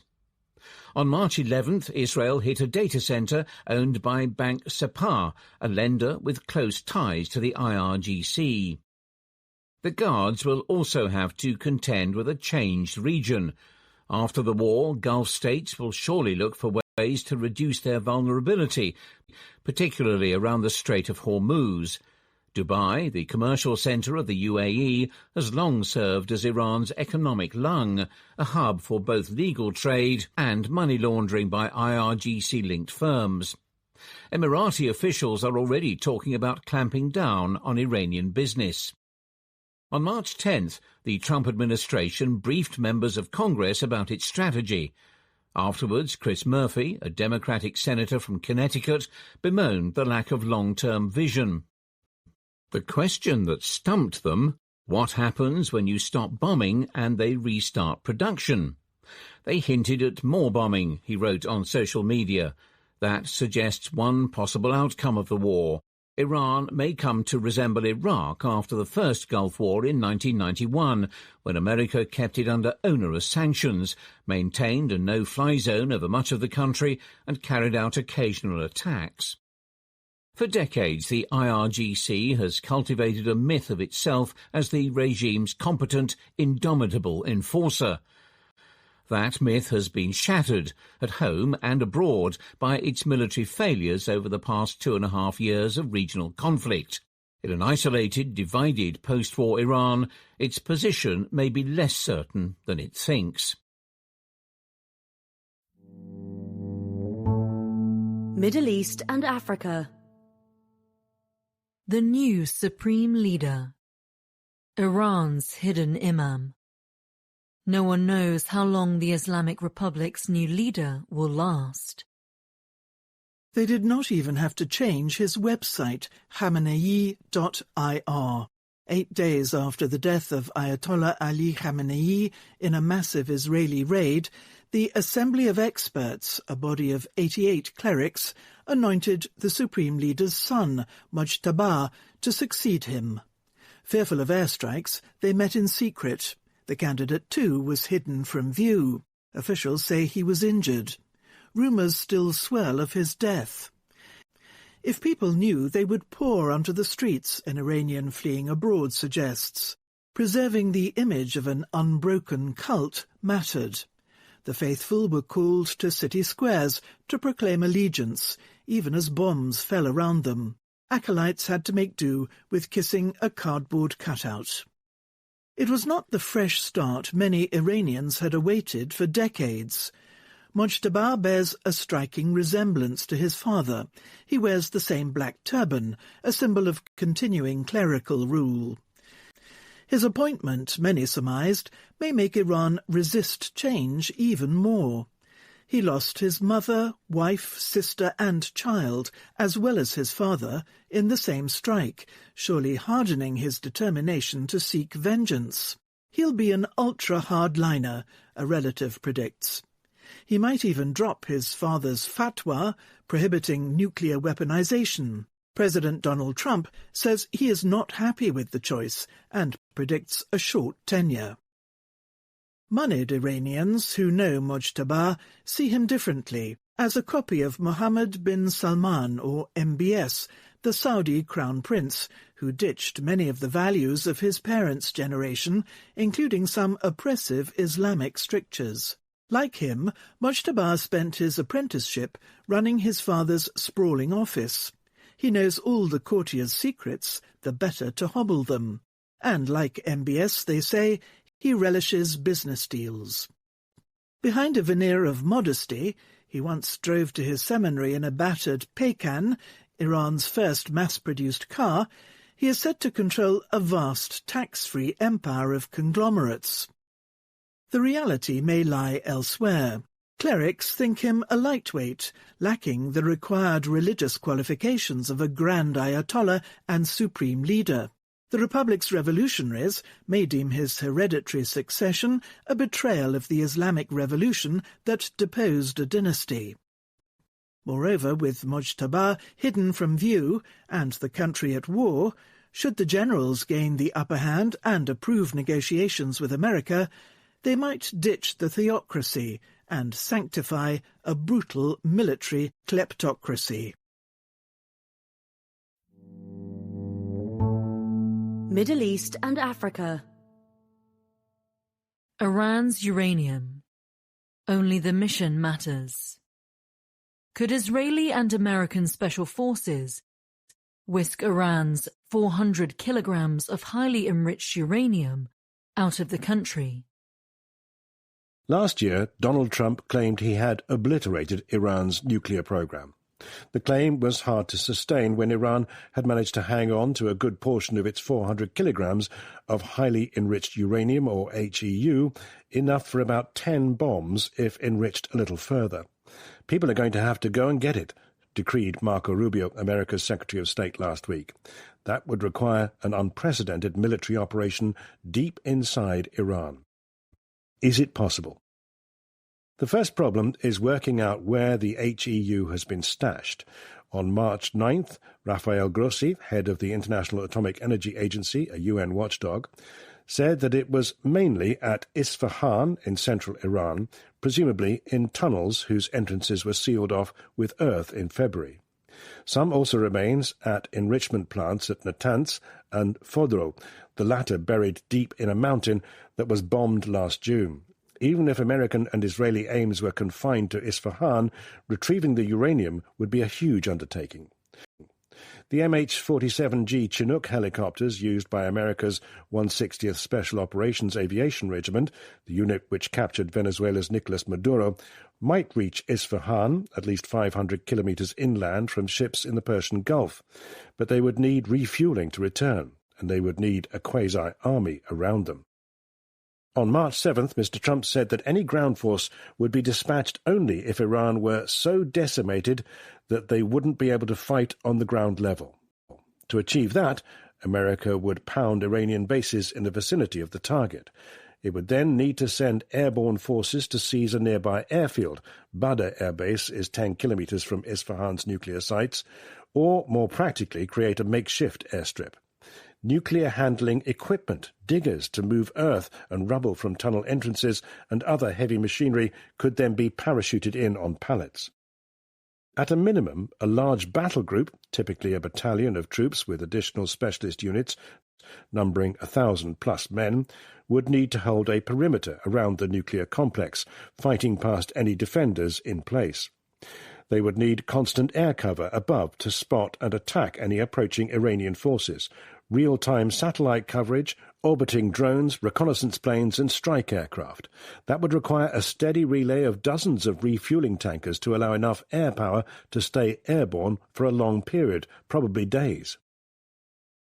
On March 11th, Israel hit a data center owned by Bank Sepah, a lender with close ties to the IRGC. The guards will also have to contend with a changed region. After the war, Gulf states will surely look for ways to reduce their vulnerability, particularly around the Strait of Hormuz. Dubai, the commercial centre of the UAE, has long served as Iran's economic lung, a hub for both legal trade and money laundering by IRGC-linked firms. Emirati officials are already talking about clamping down on Iranian business. On March 10th, the Trump administration briefed members of Congress about its strategy. Afterwards, Chris Murphy, a Democratic senator from Connecticut, bemoaned the lack of long-term vision. The question that stumped them, what happens when you stop bombing and they restart production? They hinted at more bombing, he wrote on social media. That suggests one possible outcome of the war. Iran may come to resemble Iraq after the first Gulf War in 1991, when America kept it under onerous sanctions, maintained a no-fly zone over much of the country, and carried out occasional attacks. For decades, the IRGC has cultivated a myth of itself as the regime's competent, indomitable enforcer. That myth has been shattered, at home and abroad, by its military failures over the past 2.5 years of regional conflict. In an isolated, divided post-war Iran, its position may be less certain than it thinks. Middle East and Africa. The new supreme leader. Iran's hidden imam. No one knows how long the Islamic Republic's new leader will last. They did not even have to change his website, Khamenei.ir. 8 days after the death of Ayatollah Ali Khamenei in a massive Israeli raid, the Assembly of Experts, a body of 88 clerics, anointed the supreme leader's son, Mujtaba, to succeed him. Fearful of airstrikes, they met in secret. The candidate, too, was hidden from view. Officials say he was injured. Rumours still swirl of his death. If people knew, they would pour onto the streets, an Iranian fleeing abroad suggests. Preserving the image of an unbroken cult mattered. The faithful were called to city squares to proclaim allegiance, even as bombs fell around them. Acolytes had to make do with kissing a cardboard cutout. It was not the fresh start many Iranians had awaited for decades. Mujtaba bears a striking resemblance to his father. He wears the same black turban, a symbol of continuing clerical rule. His appointment, many surmised, may make Iran resist change even more. He lost his mother, wife, sister and child, as well as his father, in the same strike, surely hardening his determination to seek vengeance. He'll be an ultra-hardliner, a relative predicts. He might even drop his father's fatwa prohibiting nuclear weaponization. President Donald Trump says he is not happy with the choice and predicts a short tenure. Moneyed Iranians who know Mujtaba see him differently, as a copy of Mohammed bin Salman, or MBS, the Saudi crown prince, who ditched many of the values of his parents' generation, including some oppressive Islamic strictures. Like him, Mujtaba spent his apprenticeship running his father's sprawling office. He knows all the courtier's secrets, the better to hobble them. And like MBS, they say, he relishes business deals. Behind a veneer of modesty, he once drove to his seminary in a battered Paykan, Iran's first mass-produced car. He is said to control a vast tax-free empire of conglomerates. The reality may lie elsewhere. Clerics think him a lightweight, lacking the required religious qualifications of a grand Ayatollah and supreme leader. The Republic's revolutionaries may deem his hereditary succession a betrayal of the Islamic revolution that deposed a dynasty. Moreover, with Mujtaba hidden from view and the country at war, should the generals gain the upper hand and approve negotiations with America, they might ditch the theocracy and sanctify a brutal military kleptocracy. Middle East and Africa. Iran's uranium. Only the mission matters. Could Israeli and American special forces whisk Iran's 400 kilograms of highly enriched uranium out of the country? Last year, Donald Trump claimed he had obliterated Iran's nuclear program. The claim was hard to sustain when Iran had managed to hang on to a good portion of its 400 kilograms of highly enriched uranium, or HEU, enough for about 10 bombs if enriched a little further. People are going to have to go and get it, decreed Marco Rubio, America's Secretary of State, last week. That would require an unprecedented military operation deep inside Iran. Is it possible? The first problem is working out where the HEU has been stashed. On March 9th, Rafael Grossi, head of the International Atomic Energy Agency, a UN watchdog, said that it was mainly at Isfahan in central Iran, presumably in tunnels whose entrances were sealed off with earth in February. Some also remains at enrichment plants at Natanz and Fodro, the latter buried deep in a mountain that was bombed last June. Even if American and Israeli aims were confined to Isfahan, retrieving the uranium would be a huge undertaking. The MH-47G Chinook helicopters used by America's 160th Special Operations Aviation Regiment, the unit which captured Venezuela's Nicolas Maduro, might reach Isfahan, at least 500 kilometres inland from ships in the Persian Gulf, but they would need refuelling to return, and they would need a quasi-army around them. On March 7th, Mr. Trump said that any ground force would be dispatched only if Iran were so decimated that they wouldn't be able to fight on the ground level. To achieve that, America would pound Iranian bases in the vicinity of the target. It would then need to send airborne forces to seize a nearby airfield. Badr Air Base is 10 kilometres from Isfahan's nuclear sites, or, more practically, create a makeshift airstrip. Nuclear handling equipment, diggers to move earth and rubble from tunnel entrances, and other heavy machinery could then be parachuted in on pallets. At a minimum, a large battle group, typically a battalion of troops with additional specialist units, numbering 1,000+ men, would need to hold a perimeter around the nuclear complex, fighting past any defenders in place. They would need constant air cover above to spot and attack any approaching Iranian forces, real-time satellite coverage, orbiting drones, reconnaissance planes and strike aircraft. That would require a steady relay of dozens of refueling tankers to allow enough air power to stay airborne for a long period, probably days.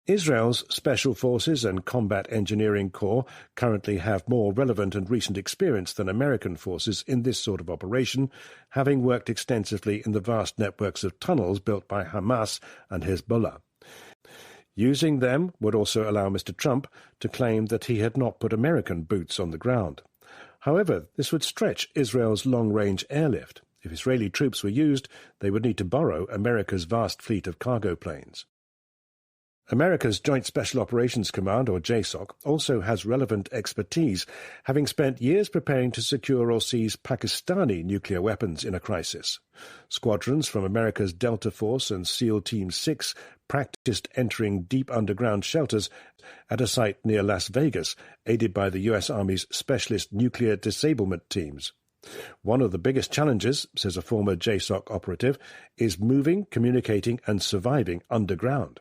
Israel's Special Forces and Combat Engineering Corps currently have more relevant and recent experience than American forces in this sort of operation, having worked extensively in the vast networks of tunnels built by Hamas and Hezbollah. Using them would also allow Mr. Trump to claim that he had not put American boots on the ground. However, this would stretch Israel's long-range airlift. If Israeli troops were used, they would need to borrow America's vast fleet of cargo planes. America's Joint Special Operations Command, or JSOC, also has relevant expertise, having spent years preparing to secure or seize Pakistani nuclear weapons in a crisis. Squadrons from America's Delta Force and SEAL Team 6 practiced entering deep underground shelters at a site near Las Vegas, aided by the U.S. Army's specialist nuclear disablement teams. One of the biggest challenges, says a former JSOC operative, is moving, communicating and surviving underground.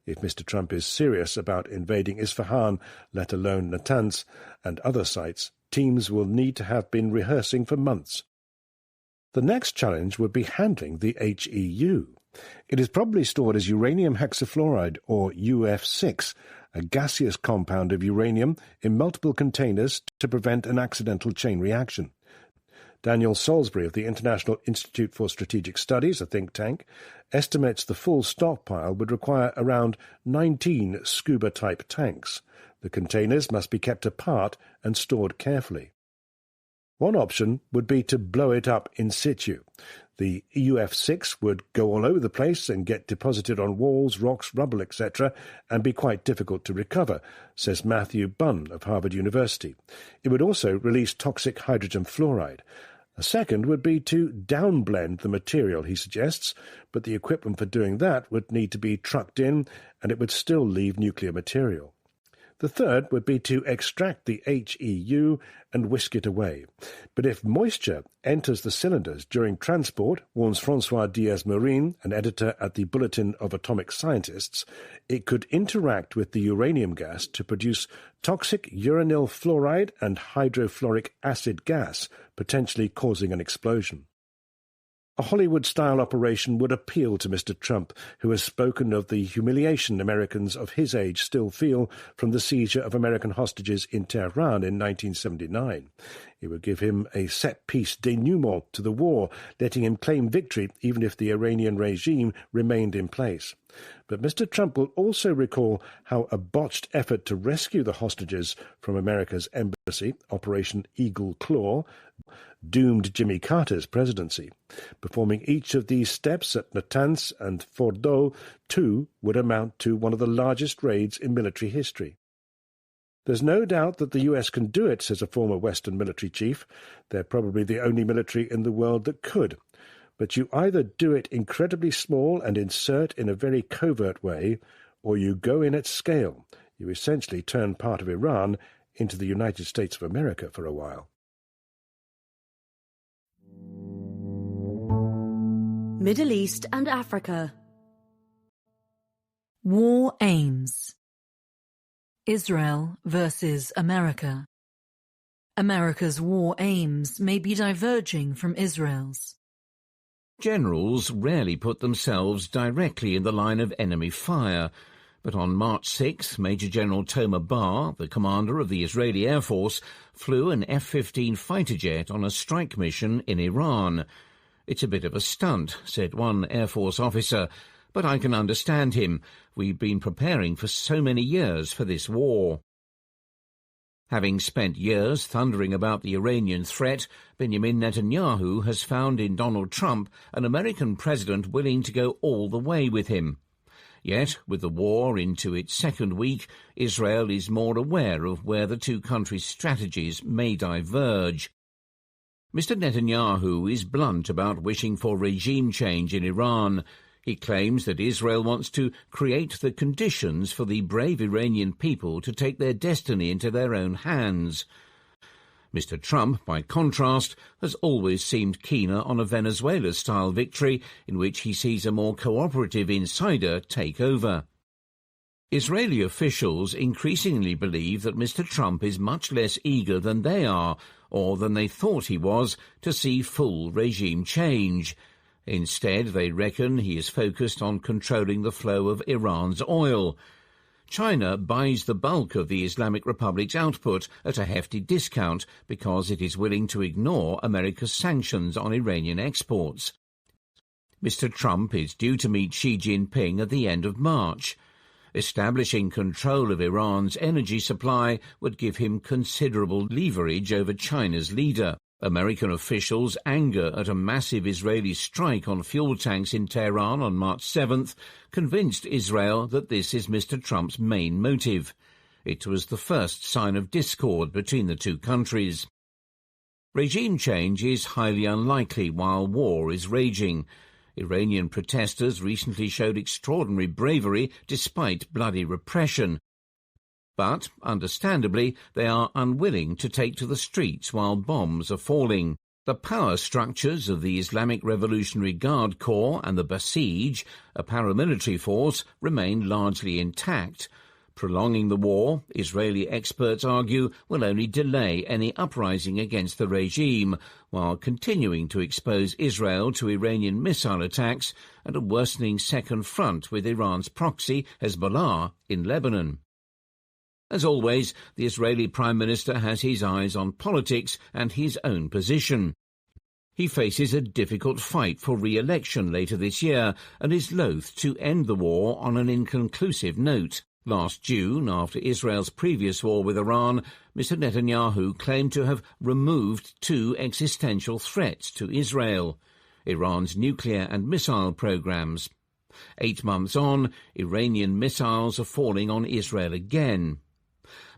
If Mr. Trump is serious about invading Isfahan, let alone Natanz and other sites, teams will need to have been rehearsing for months. The next challenge would be handling the HEU. It is probably stored as uranium hexafluoride, or UF6, a gaseous compound of uranium in multiple containers to prevent an accidental chain reaction. Daniel Salisbury of the International Institute for Strategic Studies, a think tank, estimates the full stockpile would require around 19 scuba-type tanks. The containers must be kept apart and stored carefully. One option would be to blow it up in situ. The UF6 would go all over the place and get deposited on walls, rocks, rubble, etc., and be quite difficult to recover, says Matthew Bunn of Harvard University. It would also release toxic hydrogen fluoride. A second would be to downblend the material, he suggests, but the equipment for doing that would need to be trucked in, and it would still leave nuclear material. The third would be to extract the HEU and whisk it away. But if moisture enters the cylinders during transport, warns François Diaz-Marin, an editor at the Bulletin of Atomic Scientists, it could interact with the uranium gas to produce toxic uranyl fluoride and hydrofluoric acid gas, potentially causing an explosion. A Hollywood-style operation would appeal to Mr. Trump, who has spoken of the humiliation Americans of his age still feel from the seizure of American hostages in Tehran in 1979. It would give him a set-piece denouement to the war, letting him claim victory even if the Iranian regime remained in place. But Mr. Trump will also recall how a botched effort to rescue the hostages from America's embassy, Operation Eagle Claw, doomed Jimmy Carter's presidency. Performing each of these steps at Natanz and Fordo, too, would amount to one of the largest raids in military history. There's no doubt that the US can do it, says a former Western military chief. They're probably the only military in the world that could. But you either do it incredibly small and insert in a very covert way, or you go in at scale. You essentially turn part of Iran into the United States of America for a while. Middle East and Africa. War aims. Israel versus America. America's war aims may be diverging from Israel's. Generals rarely put themselves directly in the line of enemy fire, but on March 6, Major General Tomer Bar, the commander of the Israeli Air Force, flew an F-15 fighter jet on a strike mission in Iran. "It's a bit of a stunt," said one Air Force officer, "but I can understand him. We've been preparing for so many years for this war." Having spent years thundering about the Iranian threat, Benjamin Netanyahu has found in Donald Trump an American president willing to go all the way with him. Yet, with the war into its second week, Israel is more aware of where the two countries' strategies may diverge. Mr. Netanyahu is blunt about wishing for regime change in Iran. He claims that Israel wants to create the conditions for the brave Iranian people to take their destiny into their own hands. Mr. Trump, by contrast, has always seemed keener on a Venezuela-style victory in which he sees a more cooperative insider take over. Israeli officials increasingly believe that Mr. Trump is much less eager than they are, or than they thought he was, to see full regime change. Instead, they reckon he is focused on controlling the flow of Iran's oil. China buys the bulk of the Islamic Republic's output at a hefty discount because it is willing to ignore America's sanctions on Iranian exports. Mr. Trump is due to meet Xi Jinping at the end of March. Establishing control of Iran's energy supply would give him considerable leverage over China's leader. American officials' anger at a massive Israeli strike on fuel tanks in Tehran on March 7th convinced Israel that this is Mr. Trump's main motive. It was the first sign of discord between the two countries. Regime change is highly unlikely while war is raging. Iranian protesters recently showed extraordinary bravery despite bloody repression. But, understandably, they are unwilling to take to the streets while bombs are falling. The power structures of the Islamic Revolutionary Guard Corps and the Basij, a paramilitary force, remain largely intact. Prolonging the war, Israeli experts argue, will only delay any uprising against the regime, while continuing to expose Israel to Iranian missile attacks and a worsening second front with Iran's proxy, Hezbollah, in Lebanon. As always, the Israeli Prime Minister has his eyes on politics and his own position. He faces a difficult fight for re-election later this year and is loath to end the war on an inconclusive note. Last June, after Israel's previous war with Iran, Mr. Netanyahu claimed to have removed two existential threats to Israel: Iran's nuclear and missile programs. 8 months on, Iranian missiles are falling on Israel again.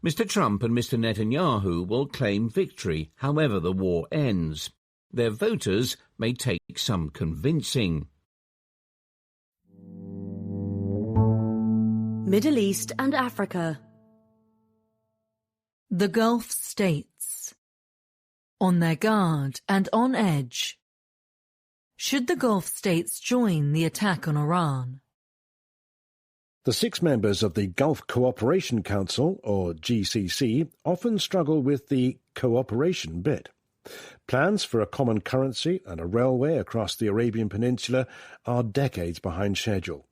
Mr. Trump and Mr. Netanyahu will claim victory however the war ends. Their voters may take some convincing. Middle East and Africa. The Gulf states. On their guard and on edge. Should the Gulf states join the attack on Iran? The 6 members of the Gulf Cooperation Council, or GCC, often struggle with the cooperation bit. Plans for a common currency and a railway across the Arabian Peninsula are decades behind schedule.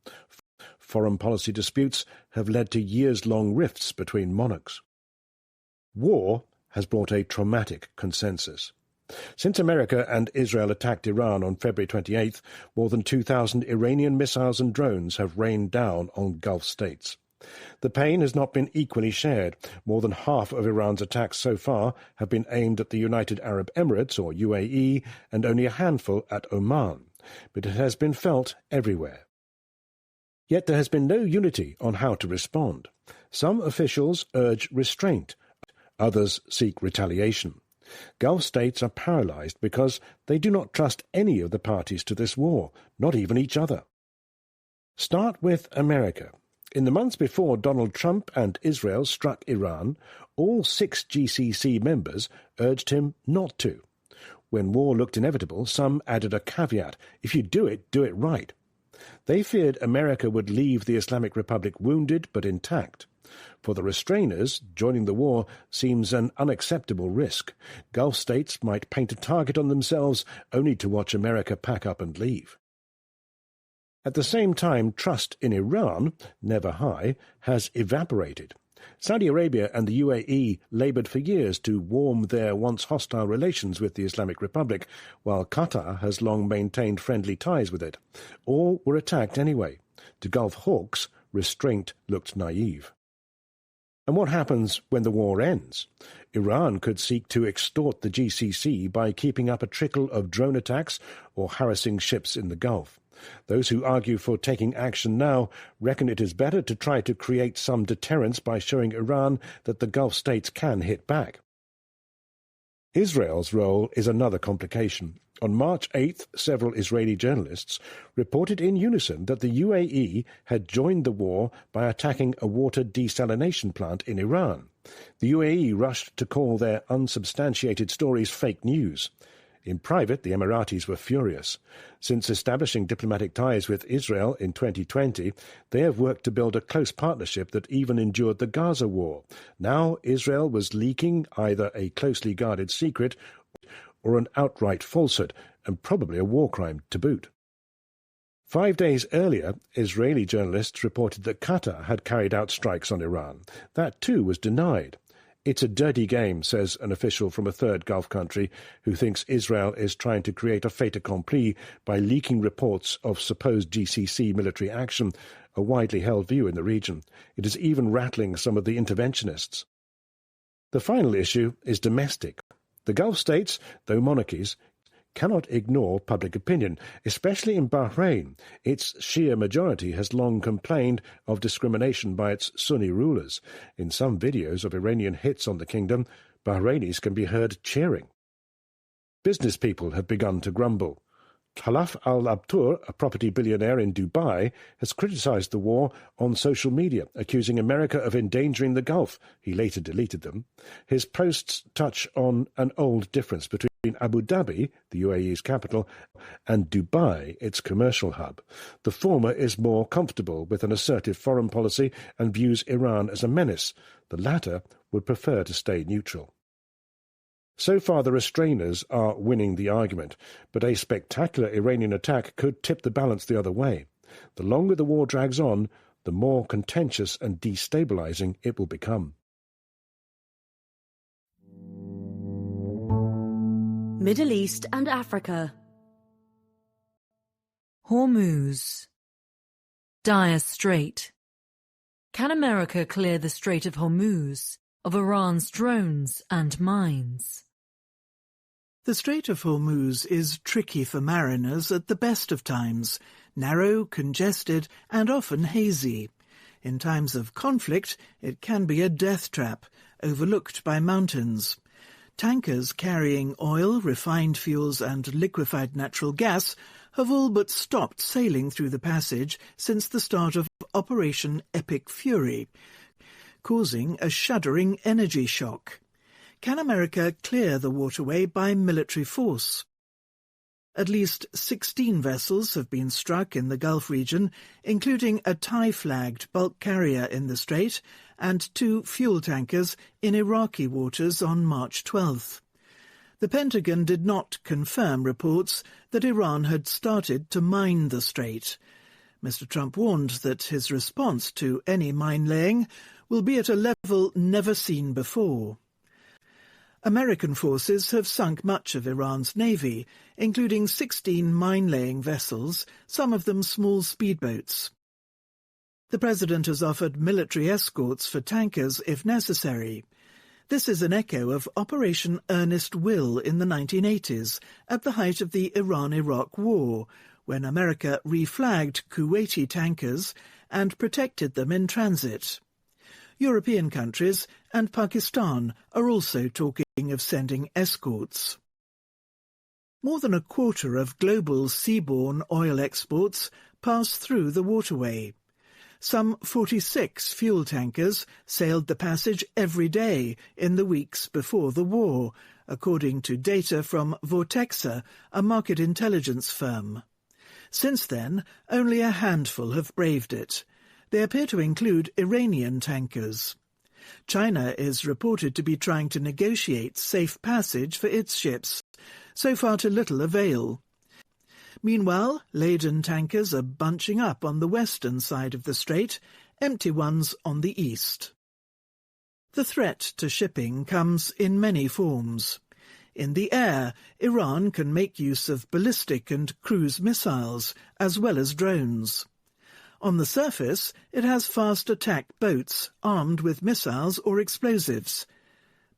Foreign policy disputes have led to years-long rifts between monarchs. War has brought a traumatic consensus. Since America and Israel attacked Iran on February 28th, more than 2,000 Iranian missiles and drones have rained down on Gulf states. The pain has not been equally shared. More than half of Iran's attacks so far have been aimed at the United Arab Emirates, or UAE, and only a handful at Oman. But it has been felt everywhere. Yet there has been no unity on how to respond. Some officials urge restraint, others seek retaliation. Gulf states are paralysed because they do not trust any of the parties to this war, not even each other. Start with America. In the months before Donald Trump and Israel struck Iran, all 6 GCC members urged him not to. When war looked inevitable, some added a caveat: if you do it right. They feared America would leave the Islamic Republic wounded but intact. For the restrainers, joining the war seems an unacceptable risk. Gulf states might paint a target on themselves only to watch America pack up and leave. At the same time, trust in Iran, never high, has evaporated. Saudi Arabia and the UAE laboured for years to warm their once hostile relations with the Islamic Republic, while Qatar has long maintained friendly ties with it. All were attacked anyway. To Gulf hawks, restraint looked naive. And what happens when the war ends? Iran could seek to extort the GCC by keeping up a trickle of drone attacks or harassing ships in the Gulf. Those who argue for taking action now reckon it is better to try to create some deterrence by showing Iran that the Gulf states can hit back. Israel's role is another complication. On March 8th, several Israeli journalists reported in unison that the UAE had joined the war by attacking a water desalination plant in Iran. The UAE rushed to call their unsubstantiated stories fake news. In private, the Emiratis were furious. Since establishing diplomatic ties with Israel in 2020, they have worked to build a close partnership that even endured the Gaza war. Now Israel was leaking either a closely guarded secret or an outright falsehood, and probably a war crime to boot. 5 days earlier, Israeli journalists reported that Qatar had carried out strikes on Iran. That too was denied. It's a dirty game, says an official from a third Gulf country who thinks Israel is trying to create a fait accompli by leaking reports of supposed GCC military action, a widely held view in the region. It is even rattling some of the interventionists. The final issue is domestic. The Gulf states, though monarchies, cannot ignore public opinion, especially in Bahrain. Its Shia majority has long complained of discrimination by its Sunni rulers. In some videos of Iranian hits on the kingdom, Bahrainis can be heard cheering. Business people have begun to grumble. Khalaf al-Abtur, a property billionaire in Dubai, has criticised the war on social media, accusing America of endangering the Gulf. He later deleted them. His posts touch on an old difference between Abu Dhabi, the UAE's capital, and Dubai, its commercial hub. The former is more comfortable with an assertive foreign policy and views Iran as a menace. The latter would prefer to stay neutral. So far, the restrainers are winning the argument, but a spectacular Iranian attack could tip the balance the other way. The longer the war drags on, the more contentious and destabilizing it will become. Middle East and Africa. Hormuz. Dire Strait. Can America clear the Strait of Hormuz of Iran's drones and mines? The Strait of Hormuz is tricky for mariners at the best of times, narrow, congested, and often hazy. In times of conflict, it can be a death trap, overlooked by mountains. Tankers carrying oil, refined fuels, and liquefied natural gas have all but stopped sailing through the passage since the start of Operation Epic Fury, causing a shuddering energy shock. Can America clear the waterway by military force? At least 16 vessels have been struck in the Gulf region, including a Thai-flagged bulk carrier in the strait and 2 fuel tankers in Iraqi waters on March 12th. The Pentagon did not confirm reports that Iran had started to mine the strait. Mr. Trump warned that his response to any mine-laying will be at a level never seen before. American forces have sunk much of Iran's navy, including 16 mine-laying vessels, some of them small speedboats. The President has offered military escorts for tankers if necessary. This is an echo of Operation Earnest Will in the 1980s, at the height of the Iran-Iraq War, when America reflagged Kuwaiti tankers and protected them in transit. European countries and Pakistan are also talking of sending escorts. More than a quarter of global seaborne oil exports pass through the waterway. Some 46 fuel tankers sailed the passage every day in the weeks before the war, according to data from Vortexa, a market intelligence firm. Since then, only a handful have braved it. They appear to include Iranian tankers. China is reported to be trying to negotiate safe passage for its ships, so far to little avail. Meanwhile, laden tankers are bunching up on the western side of the strait, empty ones on the east. The threat to shipping comes in many forms. In the air, Iran can make use of ballistic and cruise missiles, as well as drones. On the surface, it has fast attack boats armed with missiles or explosives.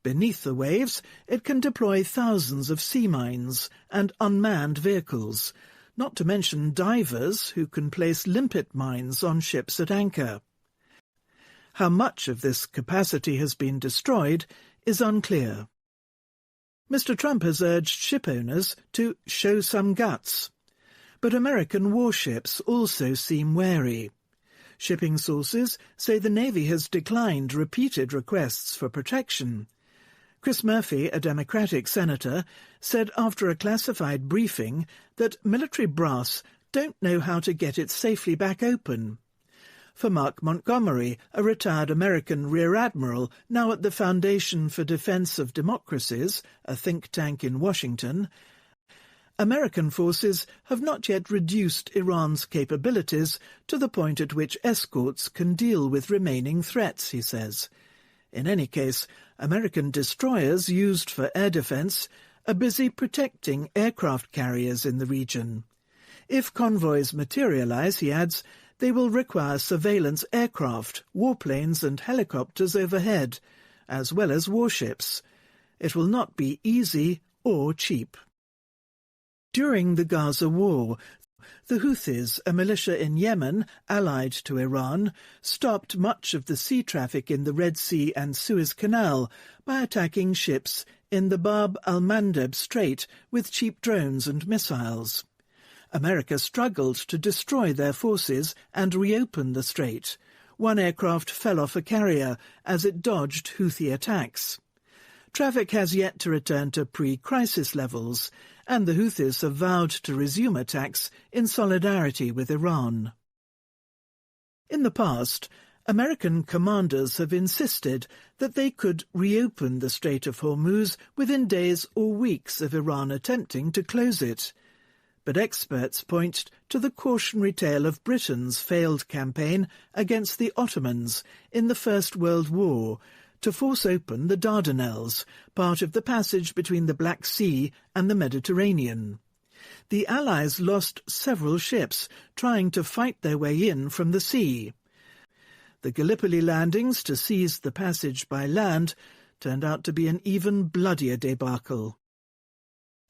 Beneath the waves, it can deploy thousands of sea mines and unmanned vehicles, not to mention divers who can place limpet mines on ships at anchor. How much of this capacity has been destroyed is unclear. Mr. Trump has urged ship owners to show some guts. But American warships also seem wary. Shipping sources say the Navy has declined repeated requests for protection. Chris Murphy, a Democratic senator, said after a classified briefing that military brass don't know how to get it safely back open. For Mark Montgomery, a retired American Rear Admiral, now at the Foundation for Defense of Democracies, a think tank in Washington, American forces have not yet reduced Iran's capabilities to the point at which escorts can deal with remaining threats, he says. In any case, American destroyers used for air defense are busy protecting aircraft carriers in the region. If convoys materialize, he adds, they will require surveillance aircraft, warplanes and helicopters overhead, as well as warships. It will not be easy or cheap. During the Gaza war, the Houthis, a militia in Yemen allied to Iran, stopped much of the sea traffic in the Red Sea and Suez Canal by attacking ships in the Bab al-Mandeb Strait with cheap drones and missiles. America struggled to destroy their forces and reopen the strait. One aircraft fell off a carrier as it dodged Houthi attacks. Traffic has yet to return to pre-crisis levels, and the Houthis have vowed to resume attacks in solidarity with Iran. In the past, American commanders have insisted that they could reopen the Strait of Hormuz within days or weeks of Iran attempting to close it. But experts point to the cautionary tale of Britain's failed campaign against the Ottomans in the First World War to force open the Dardanelles, part of the passage between the Black Sea and the Mediterranean. The Allies lost several ships trying to fight their way in from the sea. The Gallipoli landings to seize the passage by land turned out to be an even bloodier debacle.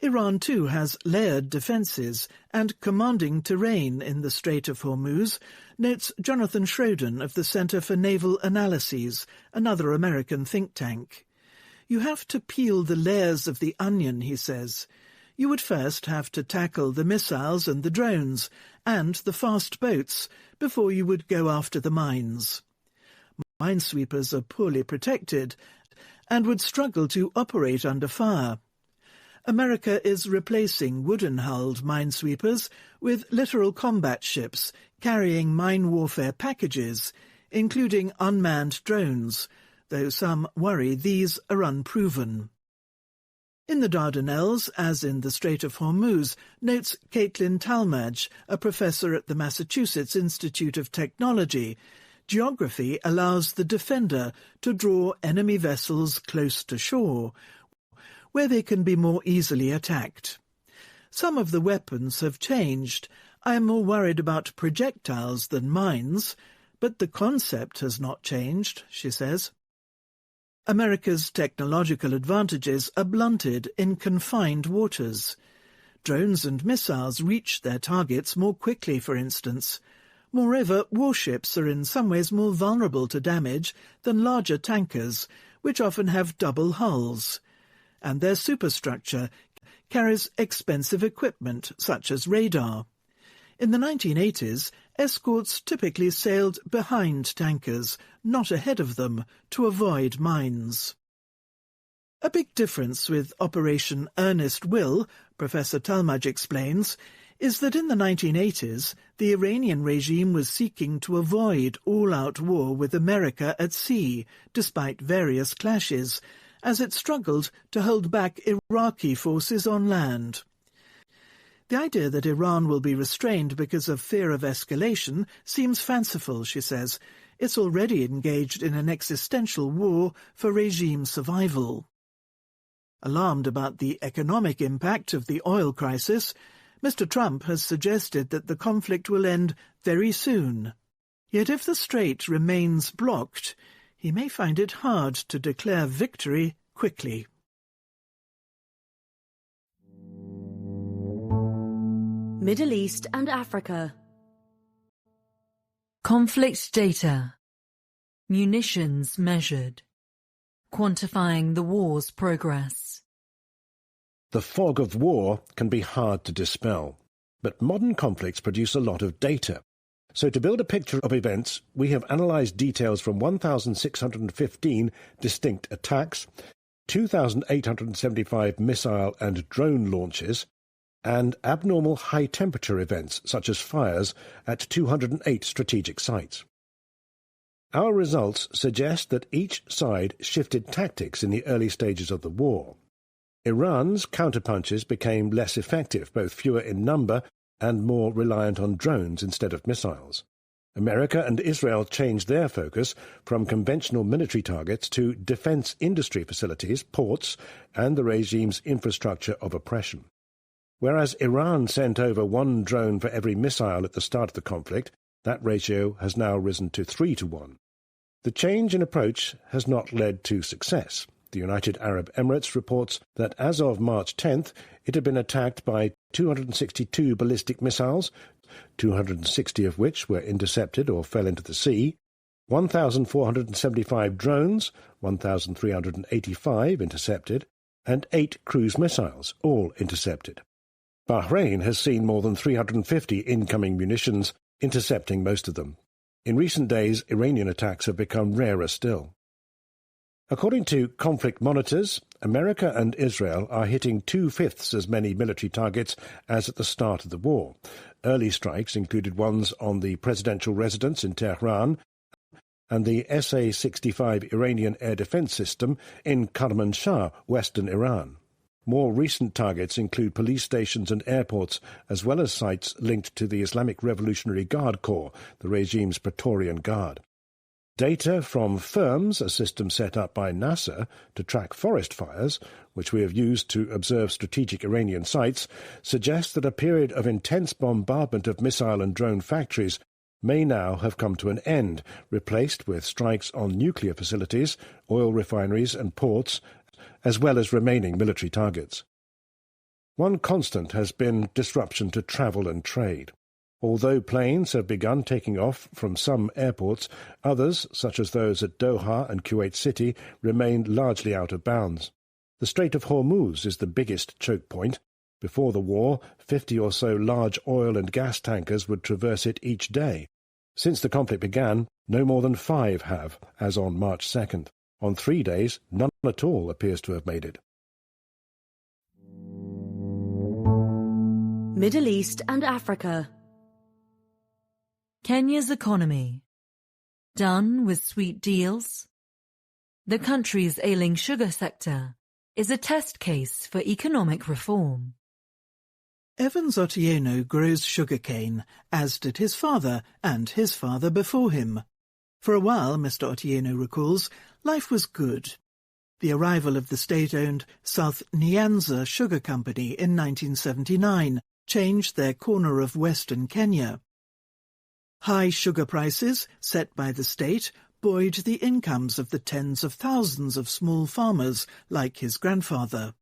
Iran, too, has layered defences and commanding terrain in the Strait of Hormuz, notes Jonathan Schroden of the Center for Naval Analyses, another American think tank. You have to peel the layers of the onion, he says. You would first have to tackle the missiles and the drones, and the fast boats, before you would go after the mines. Minesweepers are poorly protected, and would struggle to operate under fire. America is replacing wooden-hulled minesweepers with littoral combat ships carrying mine warfare packages, including unmanned drones, though some worry these are unproven. In the Dardanelles, as in the Strait of Hormuz, notes Caitlin Talmadge, a professor at the Massachusetts Institute of Technology, geography allows the defender to draw enemy vessels close to shore, where they can be more easily attacked. Some of the weapons have changed. I am more worried about projectiles than mines, But the concept has not changed, she says. America's technological advantages are blunted in confined waters. Drones and missiles reach their targets more quickly, for instance. Moreover, warships are in some ways more vulnerable to damage than larger tankers, which often have double hulls. And their superstructure carries expensive equipment, such as radar. In the 1980s, escorts typically sailed behind tankers, not ahead of them, to avoid mines. A big difference with Operation Earnest Will, Professor Talmadge explains, is that in the 1980s, the Iranian regime was seeking to avoid all-out war with America at sea, despite various clashes, as it struggled to hold back Iraqi forces on land. The idea that Iran will be restrained because of fear of escalation seems fanciful, she says. It's already engaged in an existential war for regime survival. Alarmed about the economic impact of the oil crisis, Mr. Trump has suggested that the conflict will end very soon. Yet if the strait remains blocked, he may find it hard to declare victory quickly. Middle East and Africa. Conflict data. Munitions measured. Quantifying the war's progress. The fog of war can be hard to dispel, but modern conflicts produce a lot of data. So to build a picture of events, we have analysed details from 1,615 distinct attacks, 2,875 missile and drone launches, and abnormal high-temperature events such as fires at 208 strategic sites. Our results suggest that each side shifted tactics in the early stages of the war. Iran's counterpunches became less effective, both fewer in number and more reliant on drones instead of missiles. America and Israel changed their focus from conventional military targets to defense industry facilities, ports, and the regime's infrastructure of oppression. Whereas Iran sent over 1 drone for every missile at the start of the conflict, that ratio has now risen to 3 to 1. The change in approach has not led to success. The United Arab Emirates reports that as of March 10th, it had been attacked by 262 ballistic missiles, 260 of which were intercepted or fell into the sea, 1,475 drones, 1,385 intercepted, and 8 cruise missiles, all intercepted. Bahrain has seen more than 350 incoming munitions, intercepting most of them. In recent days, Iranian attacks have become rarer still. According to conflict monitors, America and Israel are hitting 2/5 as many military targets as at the start of the war. Early strikes included ones on the presidential residence in Tehran and the SA-65 Iranian air defense system in Kermanshah, western Iran. More recent targets include police stations and airports, as well as sites linked to the Islamic Revolutionary Guard Corps, the regime's Praetorian Guard. Data from FIRMS, a system set up by NASA to track forest fires, which we have used to observe strategic Iranian sites, suggests that a period of intense bombardment of missile and drone factories may now have come to an end, replaced with strikes on nuclear facilities, oil refineries and ports, as well as remaining military targets. One constant has been disruption to travel and trade. Although planes have begun taking off from some airports, others, such as those at Doha and Kuwait City, remain largely out of bounds. The Strait of Hormuz is the biggest choke point. Before the war, 50 or so large oil and gas tankers would traverse it each day. Since the conflict began, no more than 5 have, as on March 2nd. On 3 days, none at all appears to have made it. Middle East and Africa. Kenya's economy. Done with sweet deals? The country's ailing sugar sector is a test case for economic reform. Evans Otieno grows sugarcane, as did his father and his father before him. For a while, Mr. Otieno recalls, life was good. The arrival of the state-owned South Nyanza Sugar Company in 1979 changed their corner of western Kenya. High sugar prices, set by the state, buoyed the incomes of the tens of thousands of small farmers like his grandfather.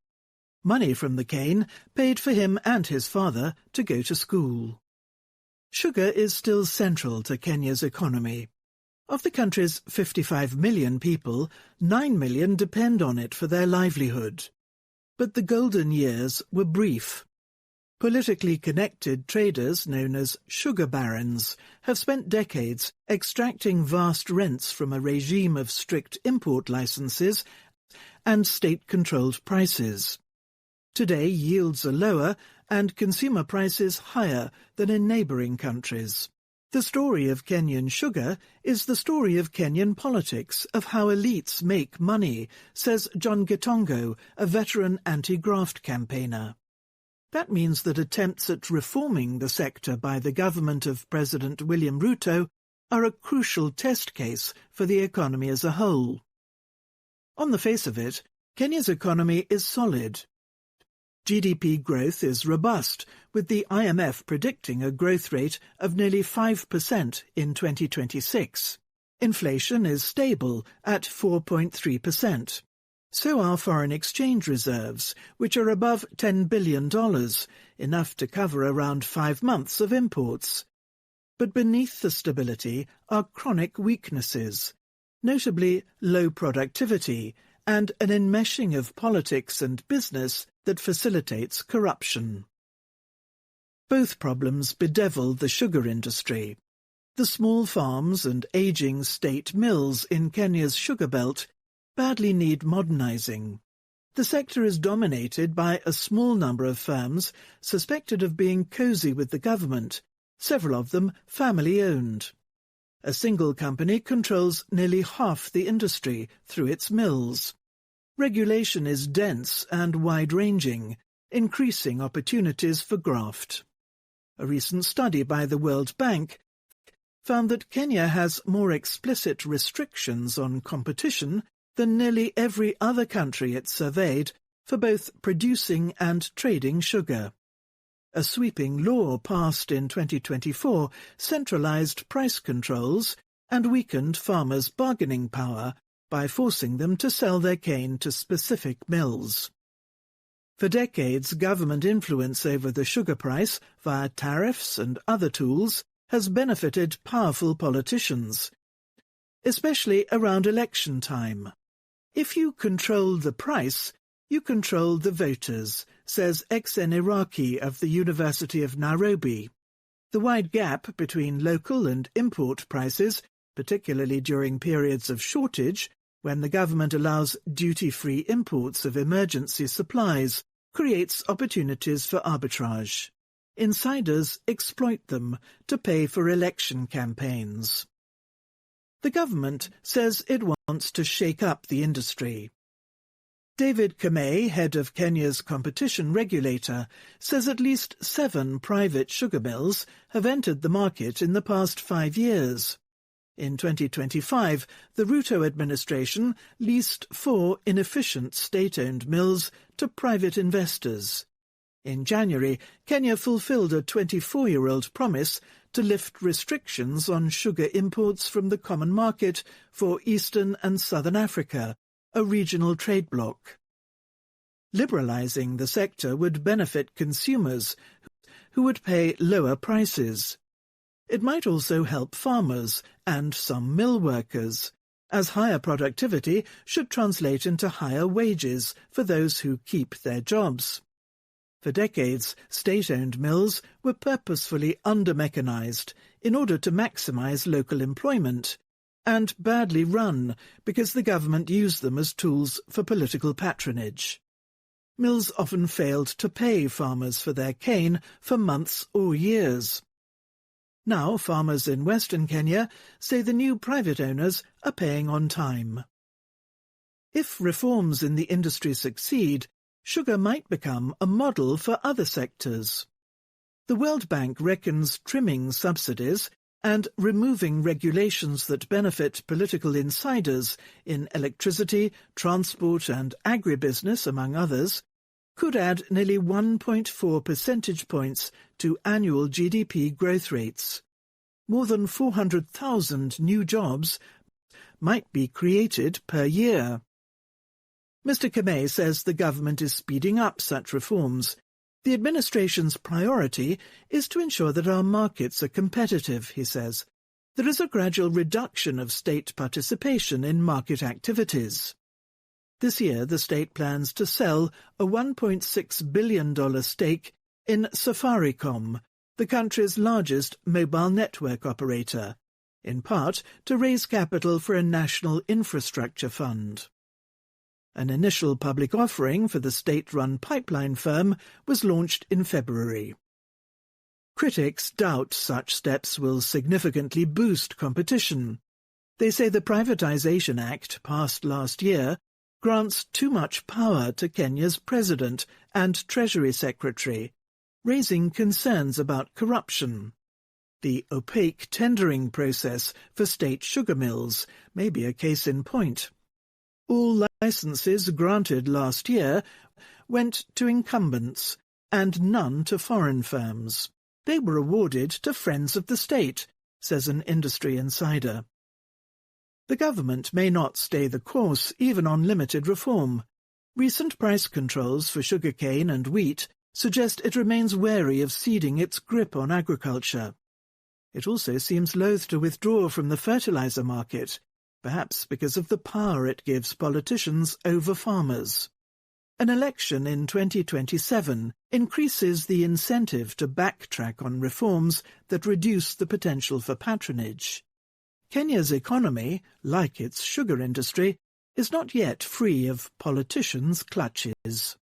Money from the cane paid for him and his father to go to school. Sugar is still central to Kenya's economy. Of the country's 55 million people, 9 million depend on it for their livelihood. But the golden years were brief. Politically connected traders known as sugar barons have spent decades extracting vast rents from a regime of strict import licenses and state-controlled prices. Today yields are lower and consumer prices higher than in neighbouring countries. The story of Kenyan sugar is the story of Kenyan politics, of how elites make money, says John Gitongo, a veteran anti-graft campaigner. That means that attempts at reforming the sector by the government of President William Ruto are a crucial test case for the economy as a whole. On the face of it, Kenya's economy is solid. GDP growth is robust, with the IMF predicting a growth rate of nearly 5% in 2026. Inflation is stable at 4.3%. So are foreign exchange reserves, which are above $10 billion, enough to cover around 5 months of imports. But beneath the stability are chronic weaknesses, notably low productivity and an enmeshing of politics and business that facilitates corruption. Both problems bedevil the sugar industry. The small farms and ageing state mills in Kenya's sugar belt badly need modernizing. The sector is dominated by a small number of firms suspected of being cozy with the government, several of them family-owned. A single company controls nearly half the industry through its mills. Regulation is dense and wide-ranging, increasing opportunities for graft. A recent study by the World Bank found that Kenya has more explicit restrictions on competition than nearly every other country it surveyed for both producing and trading sugar. A sweeping law passed in 2024 centralized price controls and weakened farmers' bargaining power by forcing them to sell their cane to specific mills. For decades, government influence over the sugar price via tariffs and other tools has benefited powerful politicians, especially around election time. If you control the price, you control the voters, says Exen Iraqi of the University of Nairobi. The wide gap between local and import prices, particularly during periods of shortage, when the government allows duty-free imports of emergency supplies, creates opportunities for arbitrage. Insiders exploit them to pay for election campaigns. The government says it wants to shake up the industry. David Kamei, head of Kenya's competition regulator, says at least 7 private sugar mills have entered the market in the past 5 years. In 2025, the Ruto administration leased 4 inefficient state-owned mills to private investors. In January, Kenya fulfilled a 24-year-old promise to lift restrictions on sugar imports from the common market for Eastern and Southern Africa, a regional trade bloc. Liberalizing the sector would benefit consumers, who would pay lower prices. It might also help farmers and some mill workers, as higher productivity should translate into higher wages for those who keep their jobs. For decades, state-owned mills were purposefully under-mechanized in order to maximize local employment, and badly run because the government used them as tools for political patronage. Mills often failed to pay farmers for their cane for months or years. Now farmers in Western Kenya say the new private owners are paying on time. If reforms in the industry succeed, sugar might become a model for other sectors. The World Bank reckons trimming subsidies and removing regulations that benefit political insiders in electricity, transport and agribusiness, among others, could add nearly 1.4 percentage points to annual GDP growth rates. more than 400,000 new jobs might be created per year. Mr. Kamei says the government is speeding up such reforms. The administration's priority is to ensure that our markets are competitive, he says. There is a gradual reduction of state participation in market activities. This year, the state plans to sell a $1.6 billion stake in Safaricom, the country's largest mobile network operator, in part to raise capital for a national infrastructure fund. An initial public offering for the state-run pipeline firm was launched in February. Critics doubt such steps will significantly boost competition. They say the Privatisation Act, passed last year, grants too much power to Kenya's president and Treasury Secretary, raising concerns about corruption. The opaque tendering process for state sugar mills may be a case in point. All licenses granted last year went to incumbents and none to foreign firms. They were awarded to friends of the state, says an industry insider. The government may not stay the course even on limited reform. Recent price controls for sugarcane and wheat suggest it remains wary of ceding its grip on agriculture. It also seems loath to withdraw from the fertilizer market, perhaps because of the power it gives politicians over farmers. An election in 2027 increases the incentive to backtrack on reforms that reduce the potential for patronage. Kenya's economy, like its sugar industry, is not yet free of politicians' clutches.